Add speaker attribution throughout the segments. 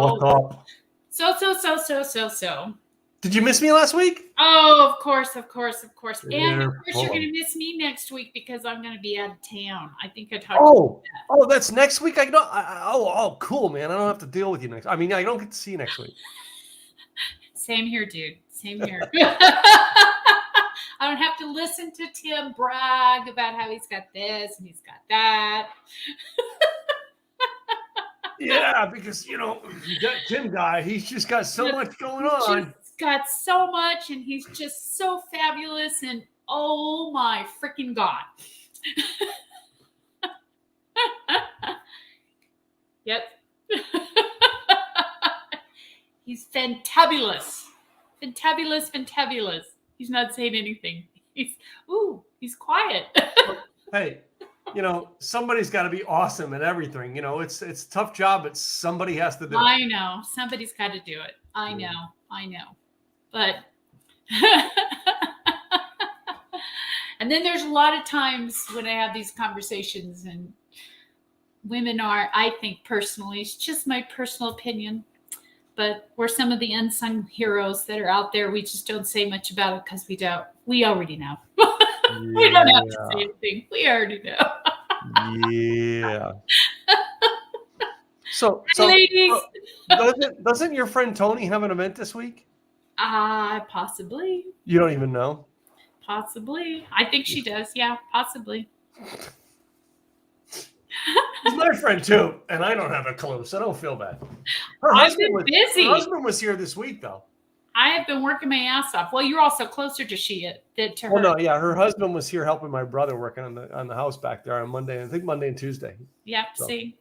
Speaker 1: What's up?
Speaker 2: So.
Speaker 1: Did you miss me last week?
Speaker 2: Oh, of course. And of course, you're
Speaker 1: Therefore.
Speaker 2: going to miss me next week because I'm going to be out of town. I think I talked to
Speaker 1: Oh, that's next week. Cool, man. I don't have to deal with you next. I mean, I don't get to see you next week.
Speaker 2: Same here, dude. Same here. I don't have to listen to Tim brag about how he's got this and he's got that.
Speaker 1: Yeah, because, that Tim guy, he's just got so much going on.
Speaker 2: He's got so much, and he's just so fabulous, and oh my freaking God. Yep. He's fantabulous. Fantabulous. He's not saying anything. He's quiet.
Speaker 1: Hey, somebody's got to be awesome at everything. It's a tough job, but somebody has to do it.
Speaker 2: I know. Somebody's got to do it. I know. But and then there's a lot of times when I have these conversations and women are, I think personally, it's just my personal opinion, but we're some of the unsung heroes that are out there. We just don't say much about it because we already know. We don't have to say anything. We already know.
Speaker 1: Yeah. So
Speaker 2: ladies,
Speaker 1: doesn't your friend Tony have an event this week?
Speaker 2: Possibly.
Speaker 1: You don't even know?
Speaker 2: Possibly. I think she does. Yeah, possibly.
Speaker 1: She's my friend too, and I don't have a clue, so don't feel bad.
Speaker 2: I've been busy.
Speaker 1: Her husband was here this week, though.
Speaker 2: I have been working my ass off. Well, you're also closer to her.
Speaker 1: Well, no, yeah, her husband was here helping my brother working on the house back there on Monday. I think Monday and Tuesday.
Speaker 2: Yep. So. See,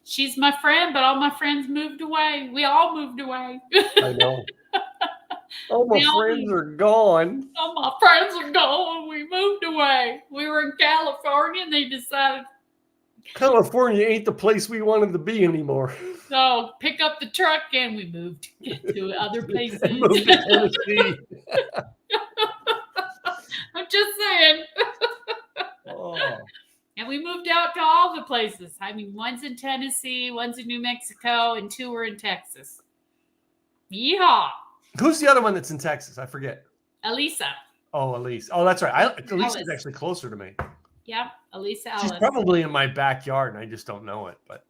Speaker 2: she's my friend, but all my friends moved away. We all moved away.
Speaker 1: I know. All my friends are gone.
Speaker 2: All my friends are gone. We moved away. We were in California, and they decided
Speaker 1: California ain't the place we wanted to be anymore.
Speaker 2: So pick up the truck and we moved to other places.
Speaker 1: Moved to Tennessee.
Speaker 2: I'm just saying.
Speaker 1: Oh.
Speaker 2: And we moved out to all the places. I mean, one's in Tennessee, one's in New Mexico, and 2 are in Texas. Yeehaw.
Speaker 1: Who's the other one that's in Texas? I forget.
Speaker 2: Elisa.
Speaker 1: Oh, Elise. Oh, that's right. Elisa's actually closer to me.
Speaker 2: Yep, Elisa
Speaker 1: She's probably in my backyard, and I just don't know it. But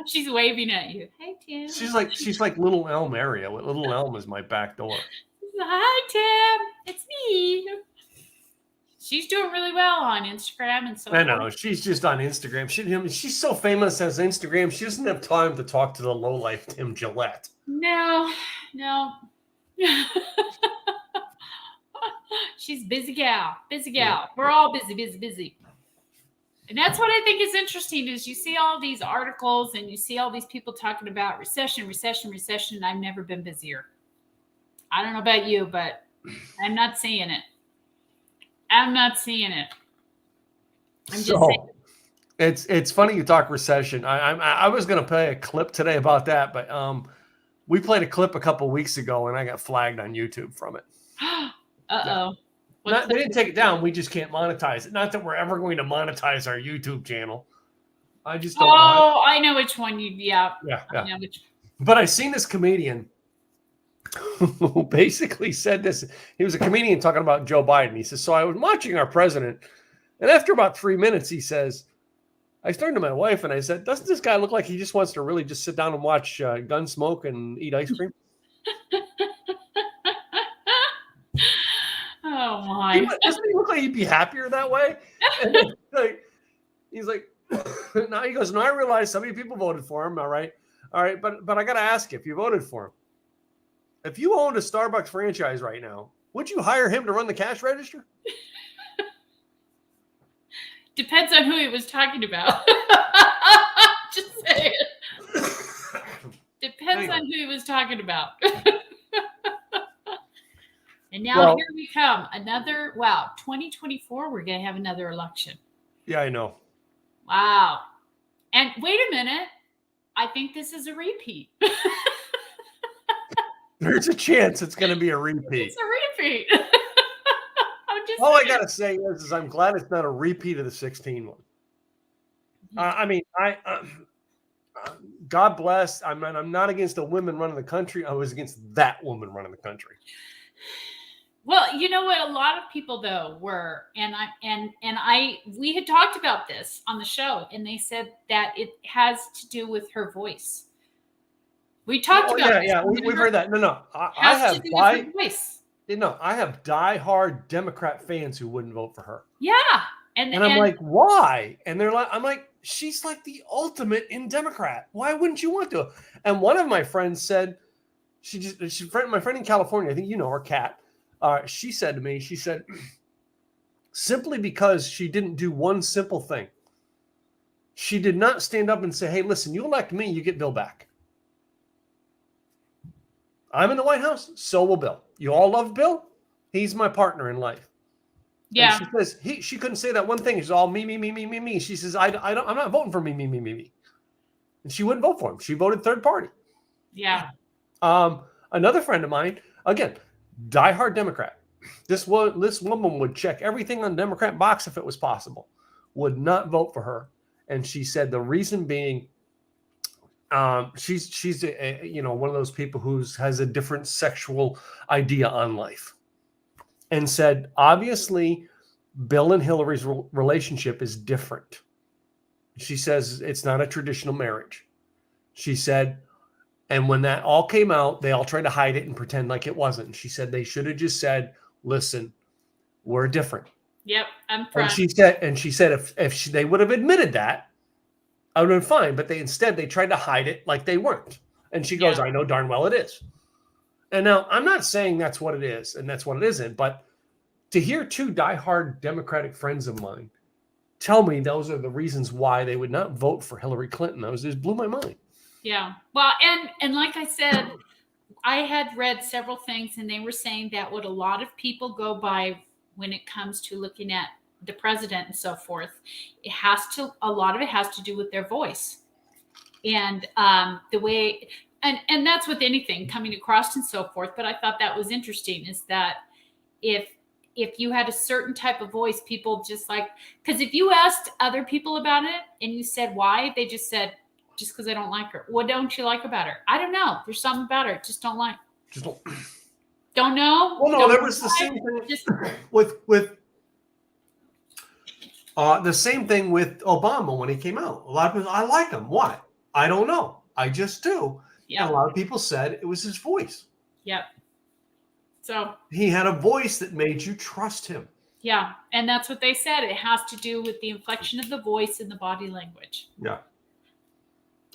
Speaker 2: she's waving at you. Hey, Tim.
Speaker 1: She's like Little Elm area. Little Elm is my back door.
Speaker 2: Hi, Tim. It's me. She's doing really well on Instagram and so.
Speaker 1: I know. She's just on Instagram. She's so famous as Instagram. She doesn't have time to talk to the lowlife Tim Gillette.
Speaker 2: No. She's busy gal. We're all busy. And that's what I think is interesting is you see all these articles and you see all these people talking about recession. I've never been busier. I don't know about you, but I'm not seeing it. I'm just saying.
Speaker 1: It's funny you talk recession. I was going to play a clip today about that, but we played a clip a couple weeks ago and I got flagged on YouTube from it.
Speaker 2: Uh-oh.
Speaker 1: They didn't take it down. We just can't monetize it. Not that we're ever going to monetize our YouTube channel. I just don't know.
Speaker 2: I know which one yeah.
Speaker 1: I know which. But I seen this comedian who basically said this. He was a comedian talking about Joe Biden. He says, so I was watching our president, and after about 3 minutes, he says, I turned to my wife and I said, doesn't this guy look like he just wants to really just sit down and watch Gunsmoke and eat ice cream?
Speaker 2: Oh my!
Speaker 1: Doesn't he look like he'd be happier that way? And he's like, now he goes, no, I realize so many people voted for him. All right, but I got to ask you, if you voted for him, if you owned a Starbucks franchise right now, would you hire him to run the cash register?
Speaker 2: Depends on who he was talking about. Just saying. Depends on who he was talking about. And now here we come. 2024, we're going to have another election.
Speaker 1: Yeah, I know.
Speaker 2: Wow. And wait a minute. I think this is a repeat.
Speaker 1: There's a chance it's going to be a repeat.
Speaker 2: It's a repeat.
Speaker 1: All I got to say is I'm glad it's not a repeat of the 16 one. I mean, God bless. I'm not against the women running the country. I was against that woman running the country.
Speaker 2: Well, you know what? A lot of people though were, we had talked about this on the show, and they said that it has to do with her voice. We talked about this.
Speaker 1: Yeah, we've heard that. No, I
Speaker 2: Has
Speaker 1: have
Speaker 2: to do with her voice.
Speaker 1: I have diehard Democrat fans who wouldn't vote for her.
Speaker 2: Yeah, and
Speaker 1: I'm like, why? And they're like, I'm like, she's like the ultimate in Democrat. Why wouldn't you want to? And one of my friends said, my friend in California, I think you know her, Kat. She said to me, she said, simply because she didn't do one simple thing. She did not stand up and say, hey, listen, you elect me, you get Bill back. I'm in the White House, so will Bill. You all love Bill? He's my partner in life.
Speaker 2: Yeah.
Speaker 1: And she says she couldn't say that one thing. She's all me. She says, I'm not voting for me. And she wouldn't vote for him. She voted third party.
Speaker 2: Yeah.
Speaker 1: Another friend of mine, again, diehard Democrat. This woman would check everything on the Democrat box if it was possible, would not vote for her. And she said the reason being, she's one of those people who has a different sexual idea on life, and said obviously Bill and Hillary's relationship is different. She says it's not a traditional marriage. She said, and when that all came out, they all tried to hide it and pretend like it wasn't. She said they should have just said, listen, we're different.
Speaker 2: Yep, I'm proud.
Speaker 1: And she said if they would have admitted that, I would have been fine. But they tried to hide it like they weren't. And she goes, I know darn well it is. And now I'm not saying that's what it is and that's what it isn't, but to hear two diehard Democratic friends of mine tell me those are the reasons why they would not vote for Hillary Clinton, those just blew my mind.
Speaker 2: Yeah. Well, and like I said, I had read several things, and they were saying that what a lot of people go by when it comes to looking at the president and so forth, a lot of it has to do with their voice. And the way, and that's with anything coming across and so forth. But I thought that was interesting, is that if you had a certain type of voice, people just like, because if you asked other people about it and you said why, they just said, just because I don't like her. What don't you like about her? I don't know. There's something about her. Just don't like. Don't know.
Speaker 1: Well, no, there was the same thing with the same thing with Obama when he came out. A lot of people, I like him. Why? I don't know. I just do. Yeah. And a lot of people said it was his voice.
Speaker 2: Yep. So
Speaker 1: he had a voice that made you trust him.
Speaker 2: Yeah, and that's what they said. It has to do with the inflection of the voice and the body language.
Speaker 1: Yeah.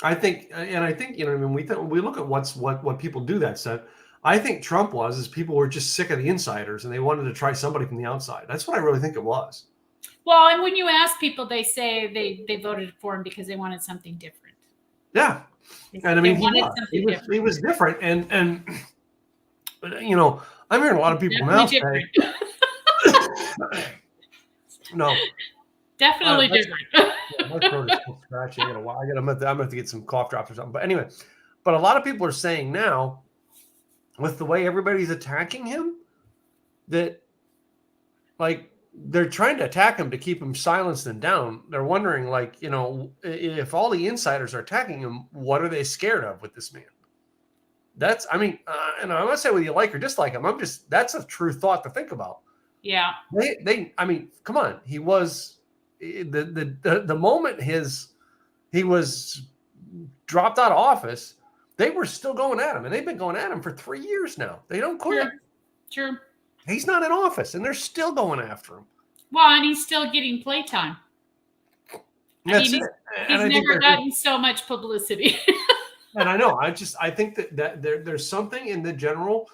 Speaker 1: I think, we look at what people do that said. I think Trump is people were just sick of the insiders and they wanted to try somebody from the outside. That's what I really think it was.
Speaker 2: Well, and when you ask people, they say they voted for him because they wanted something different.
Speaker 1: Yeah. And I mean, he was different. And I'm hearing a lot of people now say, no.
Speaker 2: Definitely different.
Speaker 1: My throat is scratchy. I'm going to have to get some cough drops or something. But anyway, a lot of people are saying now, with the way everybody's attacking him, that like they're trying to attack him to keep him silenced and down. They're wondering, like, if all the insiders are attacking him, what are they scared of with this man? And I'm not saying whether you like or dislike him. That's a true thought to think about.
Speaker 2: Yeah.
Speaker 1: Come on. He was the moment he was dropped out of office, they were still going at him, and they've been going at him for 3 years now. They don't quit.
Speaker 2: True.
Speaker 1: He's not in office, and they're still going after him.
Speaker 2: Well, and he's still getting playtime. He's never gotten so much publicity.
Speaker 1: And I know. I think that there's something in the general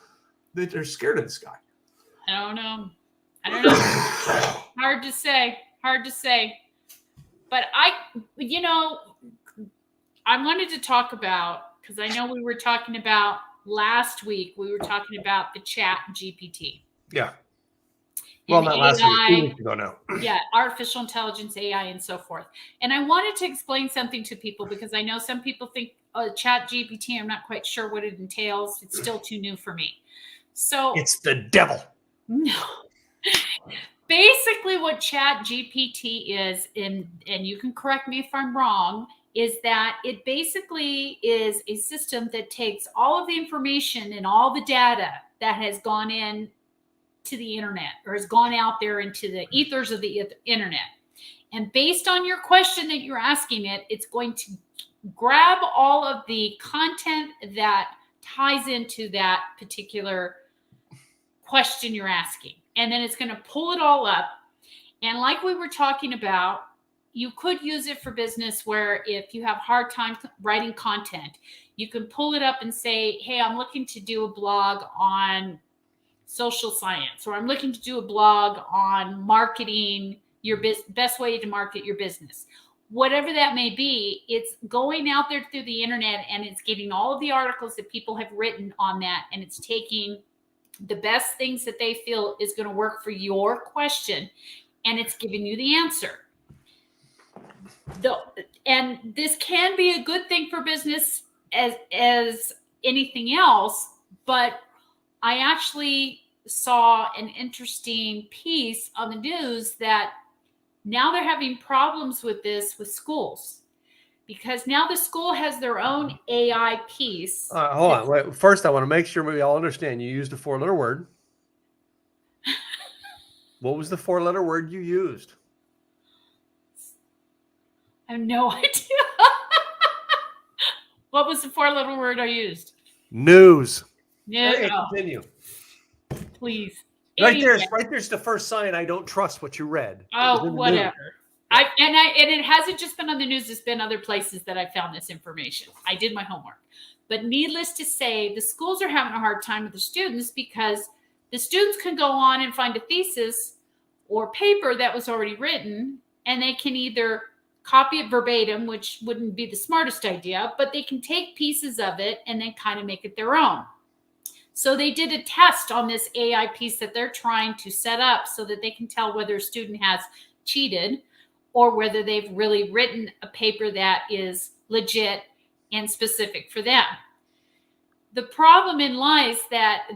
Speaker 1: that they're scared of this guy.
Speaker 2: I don't know. Hard to say. But I wanted to talk about, because I know we were talking about last week, we were talking about the Chat GPT.
Speaker 1: Yeah. Well, not last week, 2 weeks ago now.
Speaker 2: Yeah, artificial intelligence, AI, and so forth. And I wanted to explain something to people, because I know some people think Chat GPT, I'm not quite sure what it entails. It's still too new for me. So
Speaker 1: it's the devil.
Speaker 2: No. Basically, what Chat GPT is, and you can correct me if I'm wrong, is that it basically is a system that takes all of the information and all the data that has gone in to the internet or has gone out there into the ethers of the internet. And based on your question that you're asking it, it's going to grab all of the content that ties into that particular question you're asking. And then it's going to pull it all up. And like we were talking about, you could use it for business where if you have hard time writing content, you can pull it up and say, hey, I'm looking to do a blog on social science, or I'm looking to do a blog on marketing your best way to market your business. Whatever that may be, it's going out there through the internet and it's getting all of the articles that people have written on that. And it's taking the best things that they feel is going to work for your question. And it's giving you the answer. And this can be a good thing for business as anything else, but I actually saw an interesting piece on the news that now they're having problems with this with schools, because now the school has their own AI piece.
Speaker 1: Hold on. Wait. First, I want to make sure we all understand. You used a 4-letter word. What was the 4-letter word you used?
Speaker 2: I have no idea. What was the 4-letter word I used?
Speaker 1: News.
Speaker 2: Yeah.
Speaker 1: Okay, continue.
Speaker 2: Please.
Speaker 1: Right there's the first sign I don't trust what you read.
Speaker 2: Oh, whatever. And it hasn't just been on the news, it's been other places that I found this information. I did my homework. But needless to say, the schools are having a hard time with the students because the students can go on and find a thesis or paper that was already written, and they can either copy it verbatim, which wouldn't be the smartest idea, but they can take pieces of it and then kind of make it their own. So they did a test on this AI piece that they're trying to set up so that they can tell whether a student has cheated or whether they've really written a paper that is legit and specific for them. The problem in lies that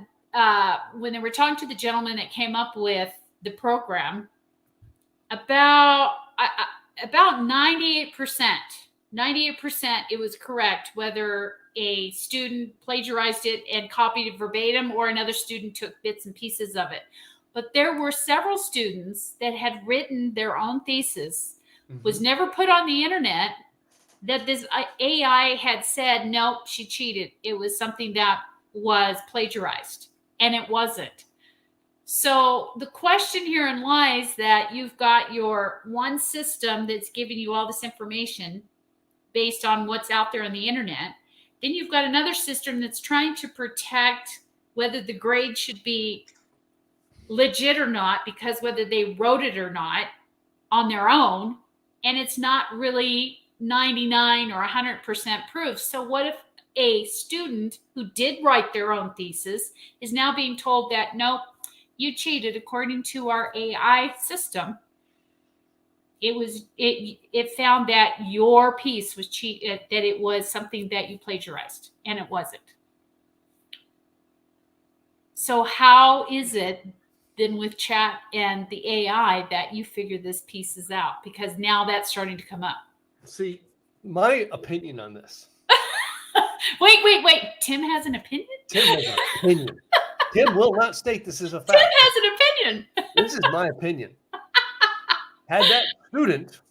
Speaker 2: when they were talking to the gentleman that came up with the program, about 98%, it was correct whether a student plagiarized it and copied it verbatim or another student took bits and pieces of it. But there were several students that had written their own thesis, was never put on the internet, that this AI had said, nope, she cheated. It was something that was plagiarized, and it wasn't. So the question herein lies that you've got your one system that's giving you all this information based on what's out there on the internet. Then you've got another system that's trying to protect whether the grade should be legit or not, because whether they wrote it or not on their own, and it's not really 99 or 100% proof. So what if a student who did write their own thesis is now being told that, nope, you cheated according to our AI system? It found that your piece was cheated, that it was something that you plagiarized, and it wasn't. So how is it then with chat and the AI that you figure this pieces out? Because now that's starting to come up.
Speaker 1: See, my opinion on this.
Speaker 2: Wait. Tim has an opinion?
Speaker 1: Tim has an opinion. Tim will not state this is a fact.
Speaker 2: Tim has an opinion.
Speaker 1: This is my opinion. Had that student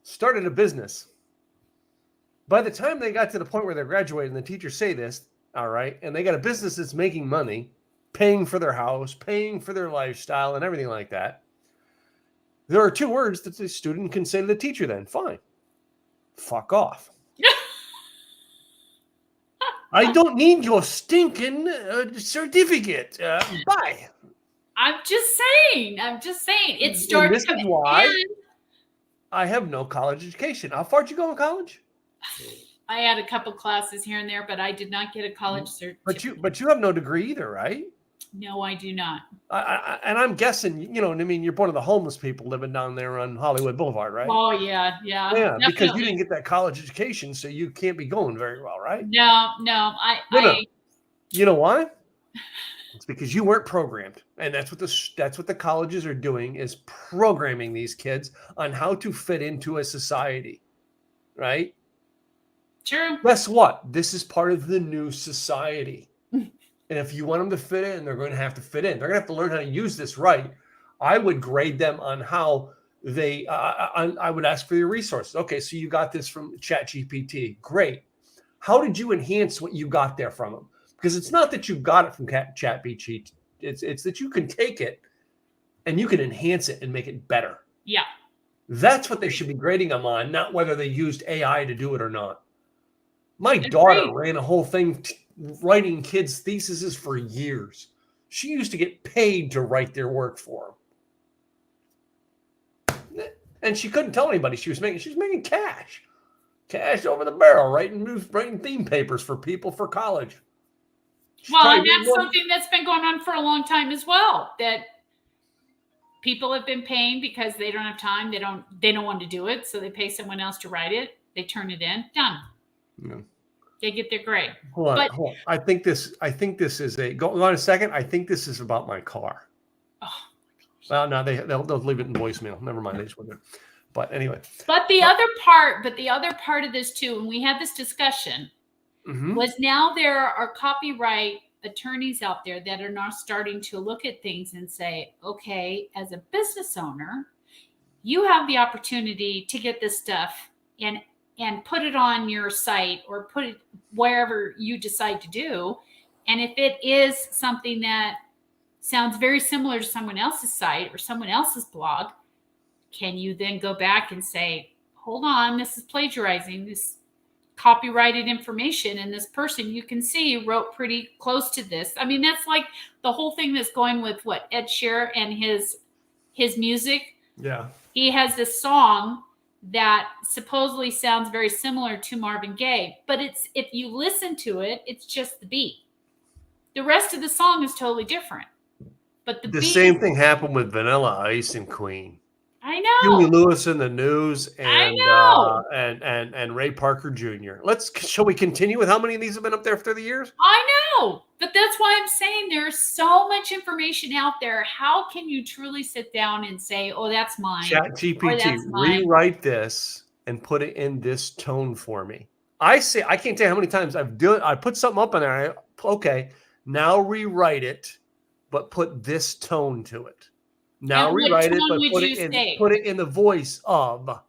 Speaker 1: started a business, by the time they got to the point where they're graduating, the teachers say this, all right, and they got a business that's making money, paying for their house, paying for their lifestyle, and everything like that, there are 2 words that the student can say to the teacher then. Fine. Fuck off. I don't need your stinking certificate. Bye.
Speaker 2: I'm just saying. It starts.
Speaker 1: This is why I have no college education. How far did you go in college?
Speaker 2: I had a couple classes here and there, but I did not get a college certificate.
Speaker 1: But you have no degree either, right?
Speaker 2: No, I do not.
Speaker 1: And I'm guessing, you know what I mean? You're one of the homeless people living down there on Hollywood Boulevard, right?
Speaker 2: Oh, yeah.
Speaker 1: Yeah,
Speaker 2: definitely.
Speaker 1: because you didn't get that college education, so you can't be going very well, right?
Speaker 2: No.
Speaker 1: You know why? It's because you weren't programmed. And that's what the colleges are doing, is programming these kids on how to fit into a society, right?
Speaker 2: True.
Speaker 1: Guess what? This is part of the new society. And if you want them to fit in, they're going to have to fit in. They're going to have to learn how to use this right. I would grade them on how they, I would ask for your resources. Okay, so you got this from ChatGPT. Great. How did you enhance what you got there from them? Because it's not that you got it from ChatGPT. It's that you can take it and you can enhance it and make it better.
Speaker 2: Yeah.
Speaker 1: That's what they should be grading them on, not whether they used AI to do it or not. My
Speaker 2: Agreed.
Speaker 1: daughter ran a whole thing writing kids' theses for years. She used to get paid to write their work for them. And she couldn't tell anybody she was making cash over the barrel, writing theme papers for people for college.
Speaker 2: Well, and that's something that's been going on for a long time as well, that people have been paying because they don't have time. They don't want to do it. So they pay someone else to write it. They turn it in. Done.
Speaker 1: No.
Speaker 2: They get their grade.
Speaker 1: Hold on. I think this is go on a second. I think this is about my car.
Speaker 2: Oh.
Speaker 1: Well, no, they'll leave it in voicemail. Never mind. They just went there. But anyway.
Speaker 2: But the other part of this too, and we had this discussion, was now there are copyright attorneys out there that are now starting to look at things and say, okay, as a business owner, you have the opportunity to get this stuff and put it on your site or put it wherever you decide to do. And if it is something that sounds very similar to someone else's site or someone else's blog, can you then go back and say, hold on, this is plagiarizing this copyrighted information, and this person you can see wrote pretty close to this. I mean, that's like the whole thing that's going with what Ed Sheeran and his music.
Speaker 1: Yeah.
Speaker 2: He has this song that supposedly sounds very similar to Marvin Gaye, but if you listen to it, it's just the beat. The rest of the song is totally different. But the beat,
Speaker 1: same thing happened with Vanilla Ice and Queen.
Speaker 2: I know.
Speaker 1: Huey Lewis in the News and
Speaker 2: I know.
Speaker 1: And Ray Parker Jr. Shall we continue with how many of these have been up there through the years?
Speaker 2: I know, but that's why I'm saying there's so much information out there. How can you truly sit down and say, "Oh, that's mine"?
Speaker 1: ChatGPT, rewrite this and put it in this tone for me. I can't tell you how many times I put something up in there. Okay, now rewrite it, but put this tone to it. Now rewrite it, but put it in the voice of.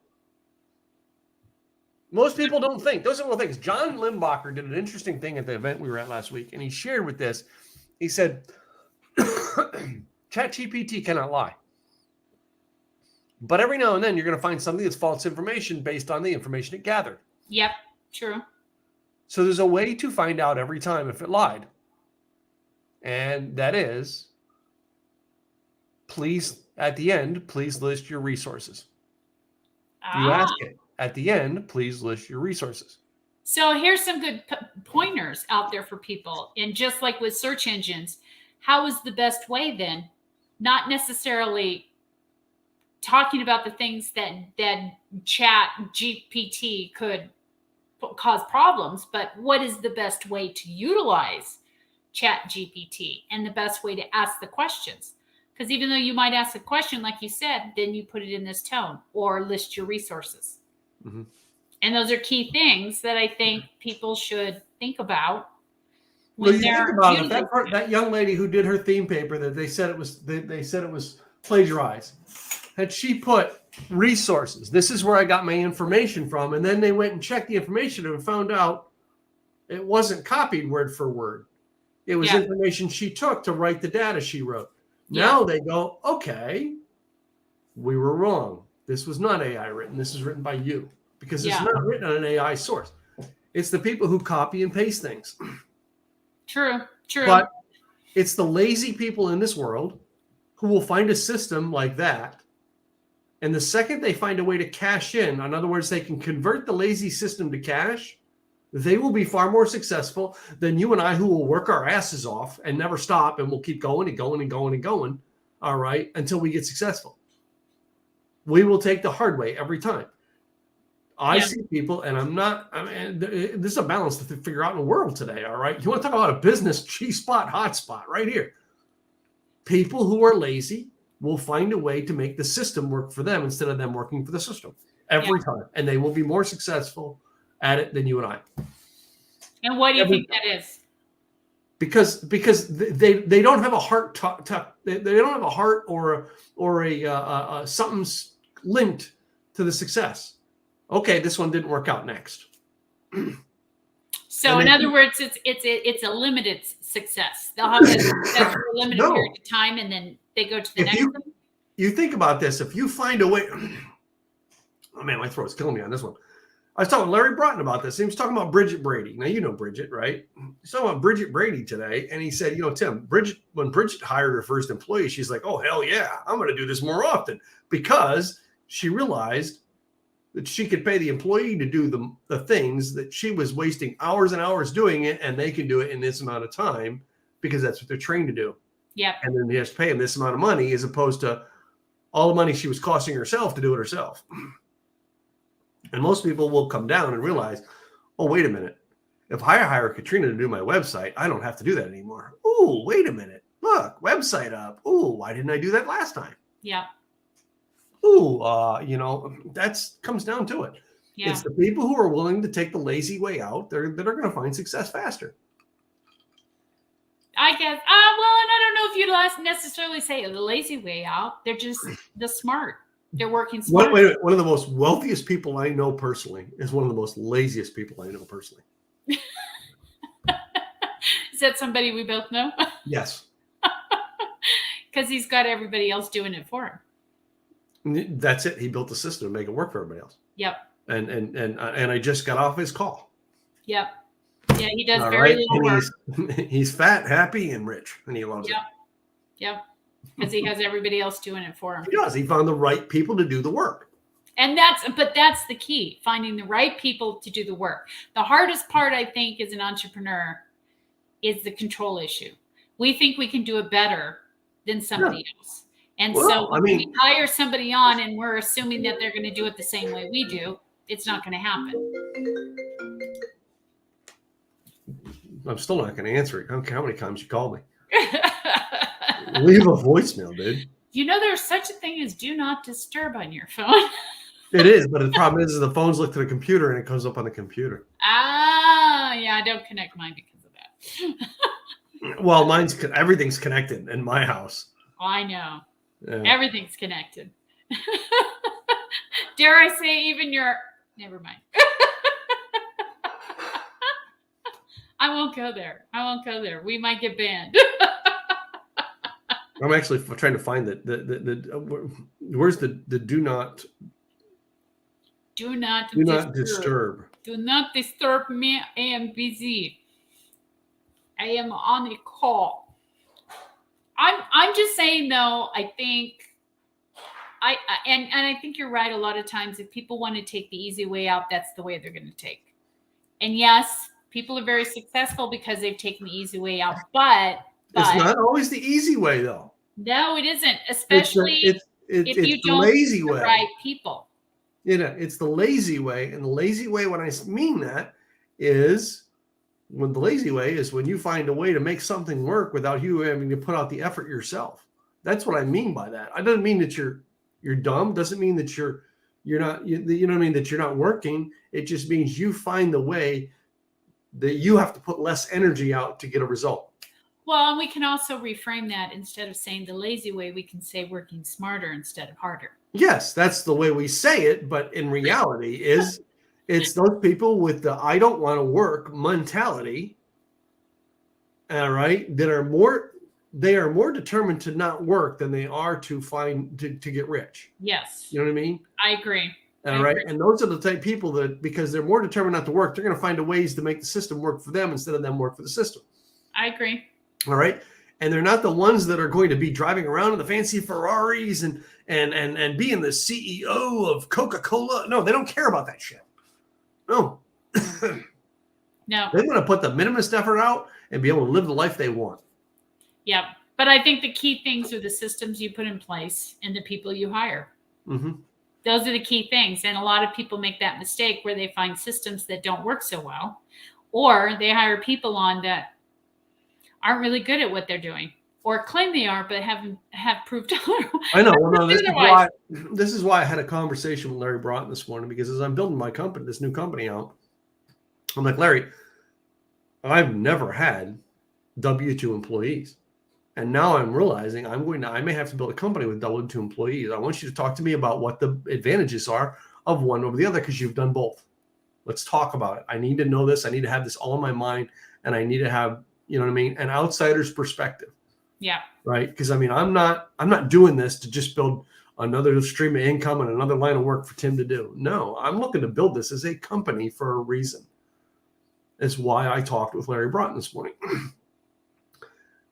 Speaker 1: Most people don't think. Those are little things. John Limbacher did an interesting thing at the event we were at last week, and he shared with this. He said, ChatGPT cannot lie. But every now and then, you're going to find something that's false information based on the information it gathered.
Speaker 2: Yep, true.
Speaker 1: So there's a way to find out every time if it lied. And that is, please, at the end, please list your resources. You ask it. At the end, please list your resources.
Speaker 2: So here's some good pointers out there for people. And just like with search engines, how is the best way then? Not necessarily talking about the things that Chat GPT could cause problems, but what is the best way to utilize Chat GPT and the best way to ask the questions? Because even though you might ask a question, like you said, then you put it in this tone or list your resources. Mm-hmm. And those are key things that I think people should think about.
Speaker 1: Well, you think about it. That young lady who did her theme paper that they said it was plagiarized. Had she put resources? This is where I got my information from, and then they went and checked the information and found out it wasn't copied word for word. It was information she took to write the data she wrote. Now they go, okay, we were wrong. This was not AI written. This is written by you, because it's not written on an AI source. It's the people who copy and paste things.
Speaker 2: True.
Speaker 1: But it's the lazy people in this world who will find a system like that. And the second they find a way to cash in other words, they can convert the lazy system to cash, they will be far more successful than you and I, who will work our asses off and never stop, and we'll keep going and going and going and going, all right, until we get successful. We will take the hard way every time. I see people, and this is a balance to figure out in the world today, all right? You want to talk about a business G-spot, hot spot right here. People who are lazy will find a way to make the system work for them instead of them working for the system every time. And they will be more successful at it than you and I.
Speaker 2: And what do you think that is?
Speaker 1: Because they don't have a heart they don't have a heart or a something's linked to the success. Okay, this one didn't work out next.
Speaker 2: So in other words, it's a limited success. They'll have that success for a limited period of time, and then they go to the next one.
Speaker 1: You think about this. If you find a way, oh man, my throat's killing me on this one. I was talking to Larry Broughton about this. He was talking about Bridget Brady. Now, you know Bridget, right? He's talking about Bridget Brady today. And he said, Tim, when Bridget hired her first employee, she's like, oh, hell yeah, I'm going to do this more often, because she realized that she could pay the employee to do the things that she was wasting hours and hours doing it, and they can do it in this amount of time because that's what they're trained to do.
Speaker 2: Yeah.
Speaker 1: And then he has to pay them this amount of money as opposed to all the money she was costing herself to do it herself. And most people will come down and realize, oh, wait a minute. If I hire Katrina to do my website, I don't have to do that anymore. Oh, wait a minute. Look, website up. Oh, why didn't I do that last time?
Speaker 2: Yeah.
Speaker 1: Oh, that comes down to it.
Speaker 2: Yeah.
Speaker 1: It's the people who are willing to take the lazy way out that are going to find success faster.
Speaker 2: I guess. And I don't know if you'd necessarily say the lazy way out. They're just the smart. They're working smart.
Speaker 1: One of the most wealthiest people I know personally is one of the most laziest people I know personally.
Speaker 2: Is that somebody we both know?
Speaker 1: Yes.
Speaker 2: Because he's got everybody else doing it for
Speaker 1: him. That's it. He built the system to make it work for everybody else.
Speaker 2: Yep.
Speaker 1: And I just got off his call.
Speaker 2: Yep. Yeah, he does very little work.
Speaker 1: He's fat, happy, and rich, and he loves it.
Speaker 2: Yep. Because he has everybody else doing it for him.
Speaker 1: He does. He found the right people to do the work.
Speaker 2: And that's the key, finding the right people to do the work. The hardest part, I think, as an entrepreneur is the control issue. We think we can do it better than somebody else. And so when we hire somebody on and we're assuming that they're going to do it the same way we do, it's not going to happen.
Speaker 1: I'm still not going to answer it. I don't care how many times you call me. Leave a voicemail, dude.
Speaker 2: There's such a thing as do not disturb on your phone.
Speaker 1: It is, but the problem is the phone's linked to the computer and it comes up on the computer.
Speaker 2: Yeah, I don't connect mine because of
Speaker 1: that. Well, everything's connected in my house.
Speaker 2: Oh, I know. Yeah. Everything's connected. Dare I say even never mind. I won't go there. We might get banned.
Speaker 1: I'm actually trying to find where's the do not disturb.
Speaker 2: Do not disturb me. I am busy. I am on a call. I'm just saying though, I think I think you're right. A lot of times if people want to take the easy way out, that's the way they're going to take. And yes, people are very successful because they've taken the easy way out, but
Speaker 1: it's not always the easy way, though.
Speaker 2: No, it isn't. Especially if you don't
Speaker 1: lazy
Speaker 2: the
Speaker 1: way.
Speaker 2: Right people.
Speaker 1: It's the lazy way, and the lazy way. When I mean that is when the lazy way is when you find a way to make something work without you having to put out the effort yourself. That's what I mean by that. It doesn't mean that you're dumb. Doesn't mean that you're not. You know what I mean? That you're not working. It just means you find the way that you have to put less energy out to get a result.
Speaker 2: Well, and we can also reframe that. Instead of saying the lazy way, we can say working smarter instead of harder.
Speaker 1: Yes, that's the way we say it. But in reality it's those people with the I don't want to work mentality, all right, they are more determined to not work than they are to get rich.
Speaker 2: Yes.
Speaker 1: You know what I mean?
Speaker 2: I agree.
Speaker 1: All right. And those are the type of people that, because they're more determined not to work, they're going to find ways to make the system work for them instead of them work for the system.
Speaker 2: I agree.
Speaker 1: All right. And they're not the ones that are going to be driving around in the fancy Ferraris and being the CEO of Coca-Cola. No, they don't care about that shit. No.
Speaker 2: No.
Speaker 1: They want to put the minimum effort out and be able to live the life they want.
Speaker 2: Yeah. But I think the key things are the systems you put in place and the people you hire.
Speaker 1: Mm-hmm.
Speaker 2: Those are the key things. And a lot of people make that mistake where they find systems that don't work so well, or they hire people on that aren't really good at what they're doing, or claim they are, but have proved otherwise.
Speaker 1: I know. Well, no, this is why I had a conversation with Larry Broughton this morning, because as I'm building my company, this new company out, I'm like, Larry, I've never had W-2 employees. And now I'm realizing I may have to build a company with W-2 employees. I want you to talk to me about what the advantages are of one over the other, because you've done both. Let's talk about it. I need to know this. I need to have this all in my mind, and I need to have, you know what I mean, an outsider's perspective.
Speaker 2: Yeah.
Speaker 1: Right. Because I mean, I'm not doing this to just build another stream of income and another line of work for Tim to do. No, I'm looking to build this as a company for a reason. That's why I talked with Larry Broughton this morning.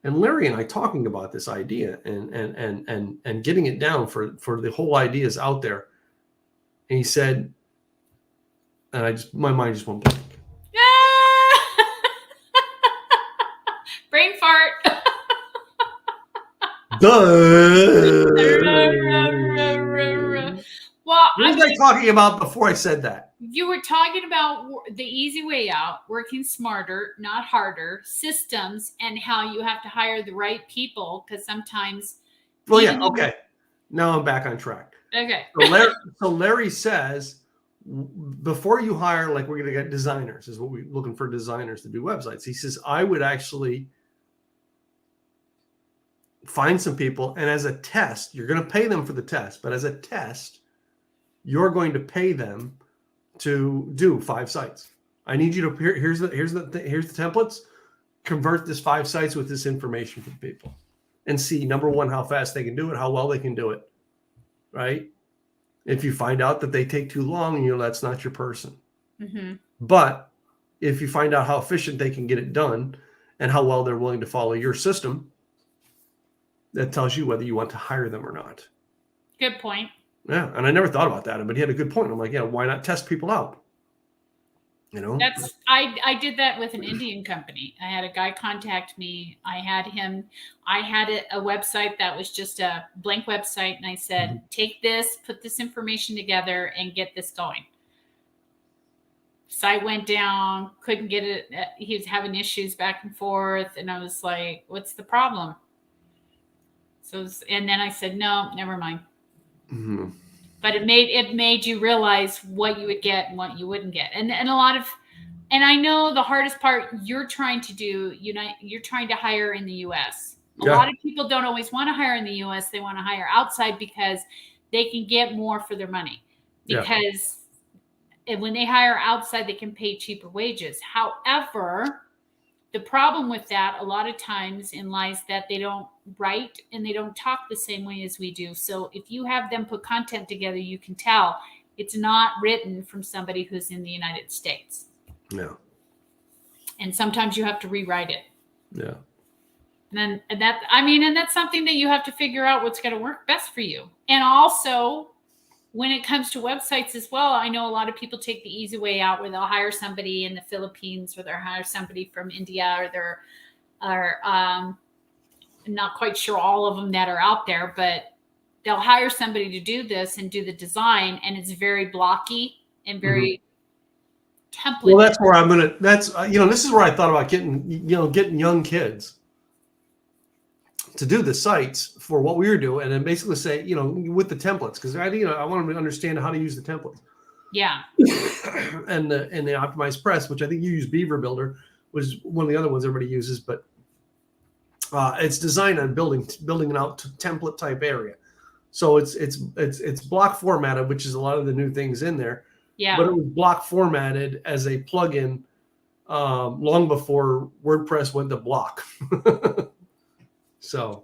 Speaker 1: And Larry and I talking about this idea and getting it down for the whole ideas out there. And he said, and my mind just went blank.
Speaker 2: Brain fart.
Speaker 1: Duh.
Speaker 2: Well,
Speaker 1: what was I talking about before I said that?
Speaker 2: You were talking about the easy way out, working smarter, not harder, systems, and how you have to hire the right people, because sometimes.
Speaker 1: Well, yeah, okay. Now I'm back on track.
Speaker 2: Okay.
Speaker 1: So Larry says, before you hire, like we're going to get designers, is what we're looking for, designers to do websites. He says, I would actually find some people, and as a test, you're going to pay them for the test, but as a test, you're going to pay them to do 5 sites. I need you to here's the templates. Convert this 5 sites with this information for people, and see, number one, how fast they can do it, how well they can do it. Right? If you find out that they take too long, that's not your person.
Speaker 2: Mm-hmm.
Speaker 1: But if you find out how efficient they can get it done and how well they're willing to follow your system, that tells you whether you want to hire them or not.
Speaker 2: Good point.
Speaker 1: Yeah, and I never thought about that, but he had a good point. I'm like, yeah, why not test people out?
Speaker 2: I did that with an Indian company. I had a guy contact me. I had a website that was just a blank website, and I said, take this, put this information together, and get this going. Site went down, couldn't get it. He was having issues back and forth, and I was like, what's the problem? And then I said, no, never mind.
Speaker 1: Mm-hmm.
Speaker 2: But it made you realize what you would get and what you wouldn't get. And I know the hardest part you're trying to do, you're trying to hire in the US. A lot of people don't always want to hire in the US. They want to hire outside because they can get more for their money. Because when they hire outside, they can pay cheaper wages. However, the problem with that a lot of times lies that they don't write and they don't talk the same way as we do. So if you have them put content together, you can tell it's not written from somebody who's in the United States.
Speaker 1: Yeah.
Speaker 2: And sometimes you have to rewrite it.
Speaker 1: Yeah.
Speaker 2: And that's something that you have to figure out what's going to work best for you. And also, when it comes to websites as well, I know a lot of people take the easy way out where they'll hire somebody in the Philippines, or they'll hire somebody from India, or I'm not quite sure all of them that are out there, but they'll hire somebody to do this and do the design, and it's very blocky and very template.
Speaker 1: Well, that's where this is where I thought about getting young kids to do the sites for what we were doing, and then basically say, with the templates, because I want them to understand how to use the templates.
Speaker 2: Yeah.
Speaker 1: and the optimized press, which I think you use, Beaver Builder was one of the other ones everybody uses, but it's designed on building it out to template type area. So it's block formatted, which is a lot of the new things in there.
Speaker 2: Yeah.
Speaker 1: But it was block formatted as a plugin long before WordPress went to block. So,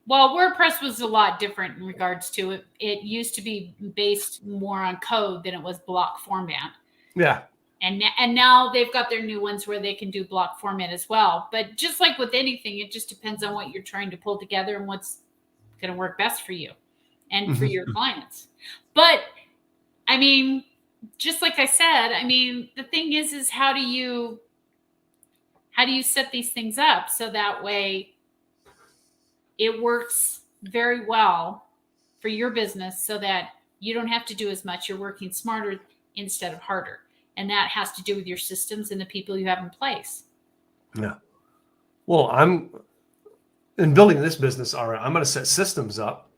Speaker 2: well, WordPress was a lot different in regards to it. It used to be based more on code than it was block format.
Speaker 1: Yeah.
Speaker 2: And now they've got their new ones where they can do block format as well. But just like with anything, it just depends on what you're trying to pull together and what's going to work best for you and for your clients. But just like I said, the thing is how do you set these things up so that way it works very well for your business, so that you don't have to do as much. You're working smarter instead of harder. And that has to do with your systems and the people you have in place.
Speaker 1: Yeah. Well, I'm in building this business. All right, I'm going to set systems up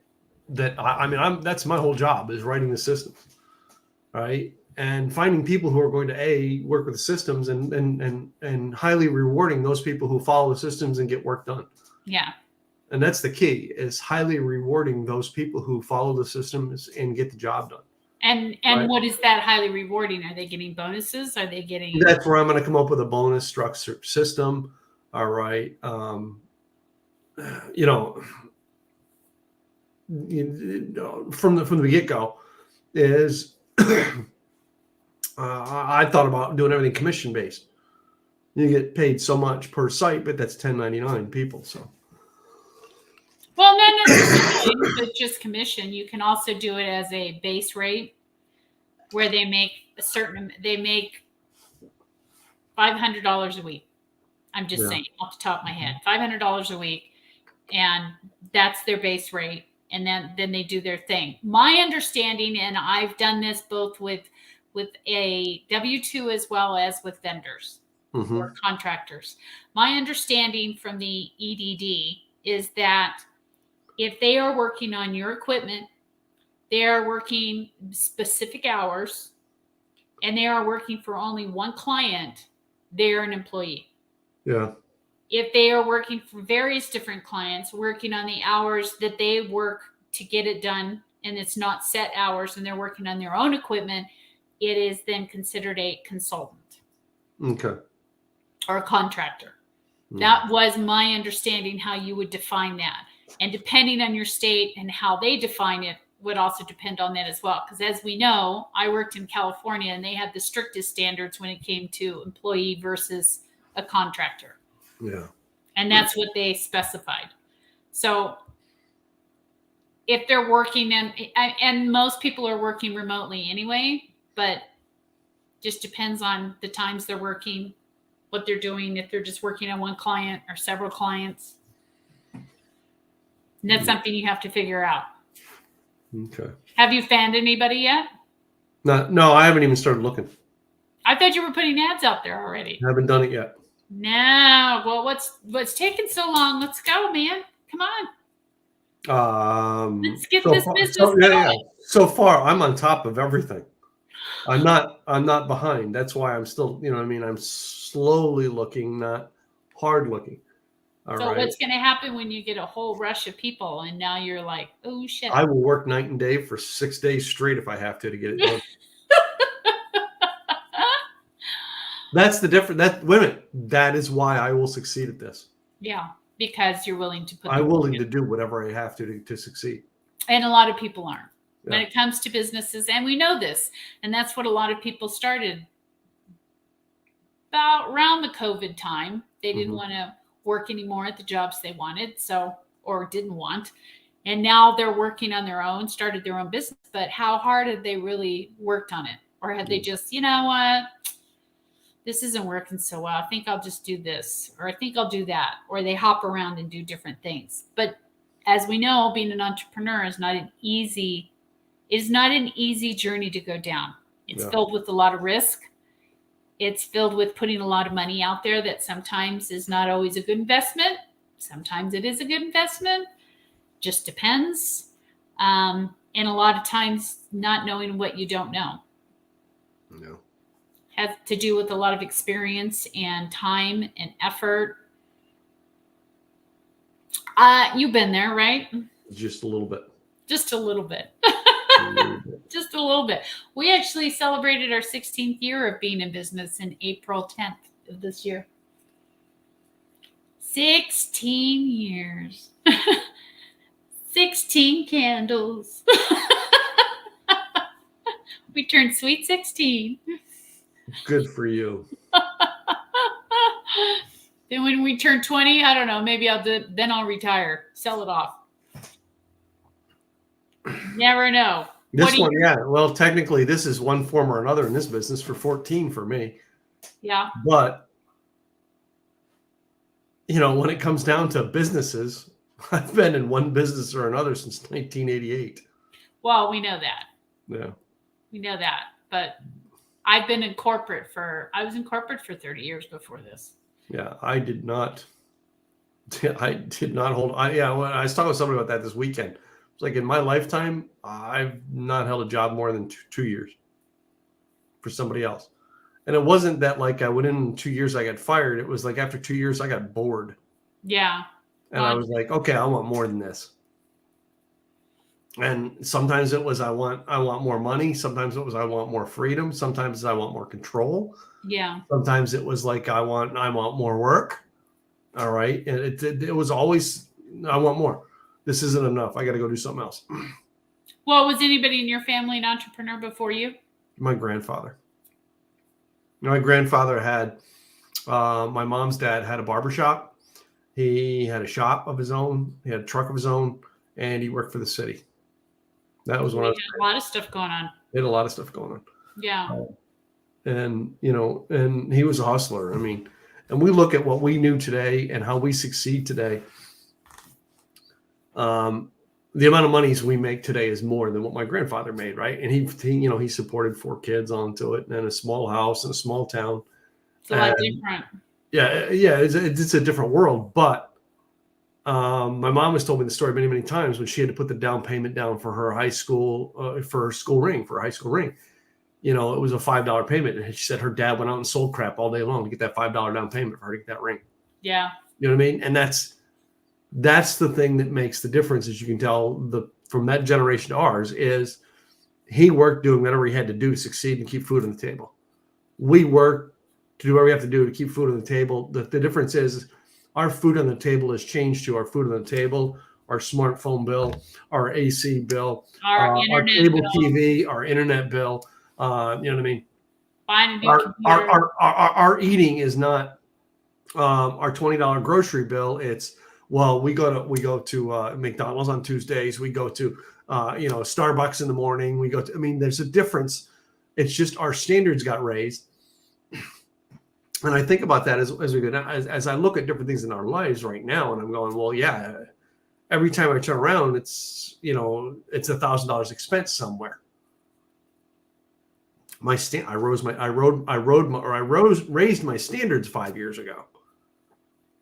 Speaker 1: that that's my whole job, is writing the system. Right. and finding people who are going to work with the systems and highly rewarding those people who follow the systems and get work done.
Speaker 2: Yeah.
Speaker 1: And that's the key, is highly rewarding those people who follow the systems and get the job done.
Speaker 2: And
Speaker 1: Right.
Speaker 2: What is that highly rewarding? Are they getting bonuses? Are they getting?
Speaker 1: That's where I'm going to come up with a bonus structure system. All right. You know, from the get-go is I thought about doing everything commission based. You get paid so much per site, but that's 1099 people. So,
Speaker 2: Well, not necessarily with just commission. You can also do it as a base rate where they make $500 a week. I'm just saying off the top of my head, $500 a week, and that's their base rate. And then they do their thing. My understanding, and I've done this both with a W-2 as well as with vendors or contractors. My understanding from the EDD is that if they are working on your equipment, they are working specific hours, and they are working for only one client, they're an employee.
Speaker 1: Yeah.
Speaker 2: If they are working for various different clients, working on the hours that they work to get it done, and it's not set hours, and they're working on their own equipment, it is then considered a consultant.
Speaker 1: Okay.
Speaker 2: Or a contractor. That was my understanding how you would define that. And depending on your state and how they define it would also depend on that as well. Because as we know, I worked in California, and they had the strictest standards when it came to employee versus a contractor.
Speaker 1: Yeah.
Speaker 2: And that's what they specified. So if they're working and most people are working remotely anyway, but just depends on the times they're working, what they're doing, if they're just working on one client or several clients. And that's something you have to figure out.
Speaker 1: Okay.
Speaker 2: Have you found anybody yet?
Speaker 1: No, I haven't even started looking.
Speaker 2: I thought you were putting ads out there already.
Speaker 1: I haven't done it yet.
Speaker 2: No. Well, what's taking so long? Let's go, man. Come on. Let's get this business going.
Speaker 1: Yeah. So far, I'm on top of everything. I'm not behind. That's why I'm still, I'm slowly looking, not hard looking. All right.
Speaker 2: What's going to happen when you get a whole rush of people and now you're like, oh shit.
Speaker 1: I will work night and day for 6 days straight if I have to get it done. That's the difference. That is why I will succeed at this.
Speaker 2: Yeah, because you're willing to put.
Speaker 1: I'm willing to do whatever I have to succeed.
Speaker 2: And a lot of people aren't. Yeah. When it comes to businesses, and we know this, and that's what a lot of people started about around the COVID time. They didn't want to work anymore at the jobs they wanted, or didn't want. And now they're working on their own, started their own business. But how hard have they really worked on it? Or had they just, you know what? This isn't working so well. I think I'll just do this, or I think I'll do that, or they hop around and do different things. But as we know, being an entrepreneur is not an easy journey to go down. It's filled with a lot of risk. It's filled with putting a lot of money out there that sometimes is not always a good investment. Sometimes it is a good investment. Just depends. And a lot of times not knowing what you don't know.
Speaker 1: No.
Speaker 2: Has to do with a lot of experience and time and effort. You've been there, right?
Speaker 1: Just a little bit.
Speaker 2: Just a little bit. Just a little bit. We actually celebrated our 16th year of being in business in April 10th of this year. 16 years. 16 candles. We turned sweet 16.
Speaker 1: Good for you.
Speaker 2: Then when we turn 20, I don't know, maybe then I'll retire, sell it off. Never know.
Speaker 1: This one, yeah. Well, technically, this is one form or another in this business for 14 for me.
Speaker 2: Yeah.
Speaker 1: But, when it comes down to businesses, I've been in one business or another since 1988.
Speaker 2: Well, we know that.
Speaker 1: Yeah.
Speaker 2: We know that. But I've been in corporate I was in corporate for 30 years before this.
Speaker 1: Yeah, I did not hold. I was talking with somebody about that this weekend. It's like in my lifetime, I've not held a job more than 2 years. for somebody else. And it wasn't that like I went in 2 years, I got fired. It was like after 2 years, I got bored.
Speaker 2: Yeah.
Speaker 1: And I was like, okay, I want more than this. And sometimes it was I want more money. Sometimes it was I want more freedom. Sometimes I want more control.
Speaker 2: Yeah.
Speaker 1: Sometimes it was like I want more work. All right. And it was always I want more. This isn't enough. I got to go do something else.
Speaker 2: Well, was anybody in your family an entrepreneur before you?
Speaker 1: My grandfather. My grandfather had my mom's dad had a barbershop. He had a shop of his own. He had a truck of his own, and he worked for the city. That was when I was
Speaker 2: a lot of stuff going on.
Speaker 1: He had a lot of stuff going on.
Speaker 2: Yeah.
Speaker 1: And, and he was a hustler. I mean, and we look at what we knew today and how we succeed today. The amount of monies we make today is more than what my grandfather made, right? And he supported 4 kids onto it and a small house in a small town.
Speaker 2: It's a lot different.
Speaker 1: Yeah, it's a different world. But my mom has told me the story many, many times when she had to put the down payment down for her high school, for her high school ring. It was a $5 payment. And she said her dad went out and sold crap all day long to get that $5 down payment for her to get that ring.
Speaker 2: Yeah.
Speaker 1: You know what I mean? And that's the thing that makes the difference, as you can tell from that generation to ours, is he worked doing whatever he had to do to succeed and keep food on the table. We work to do whatever we have to do to keep food on the table. The difference is our food on the table has changed to our food on the table, our smartphone bill, our AC bill, our cable bill. TV, our internet bill. You know what I mean?
Speaker 2: Buying a new computer.
Speaker 1: Our eating is not our $20 grocery bill. It's we go to McDonald's on Tuesdays. We go to Starbucks in the morning. We go to. I mean, there's a difference. It's just our standards got raised. And I think about that as we go down, as I look at different things in our lives right now, and I'm going, well, yeah. Every time I turn around, it's $1,000 expense somewhere. Raised my standards 5 years ago.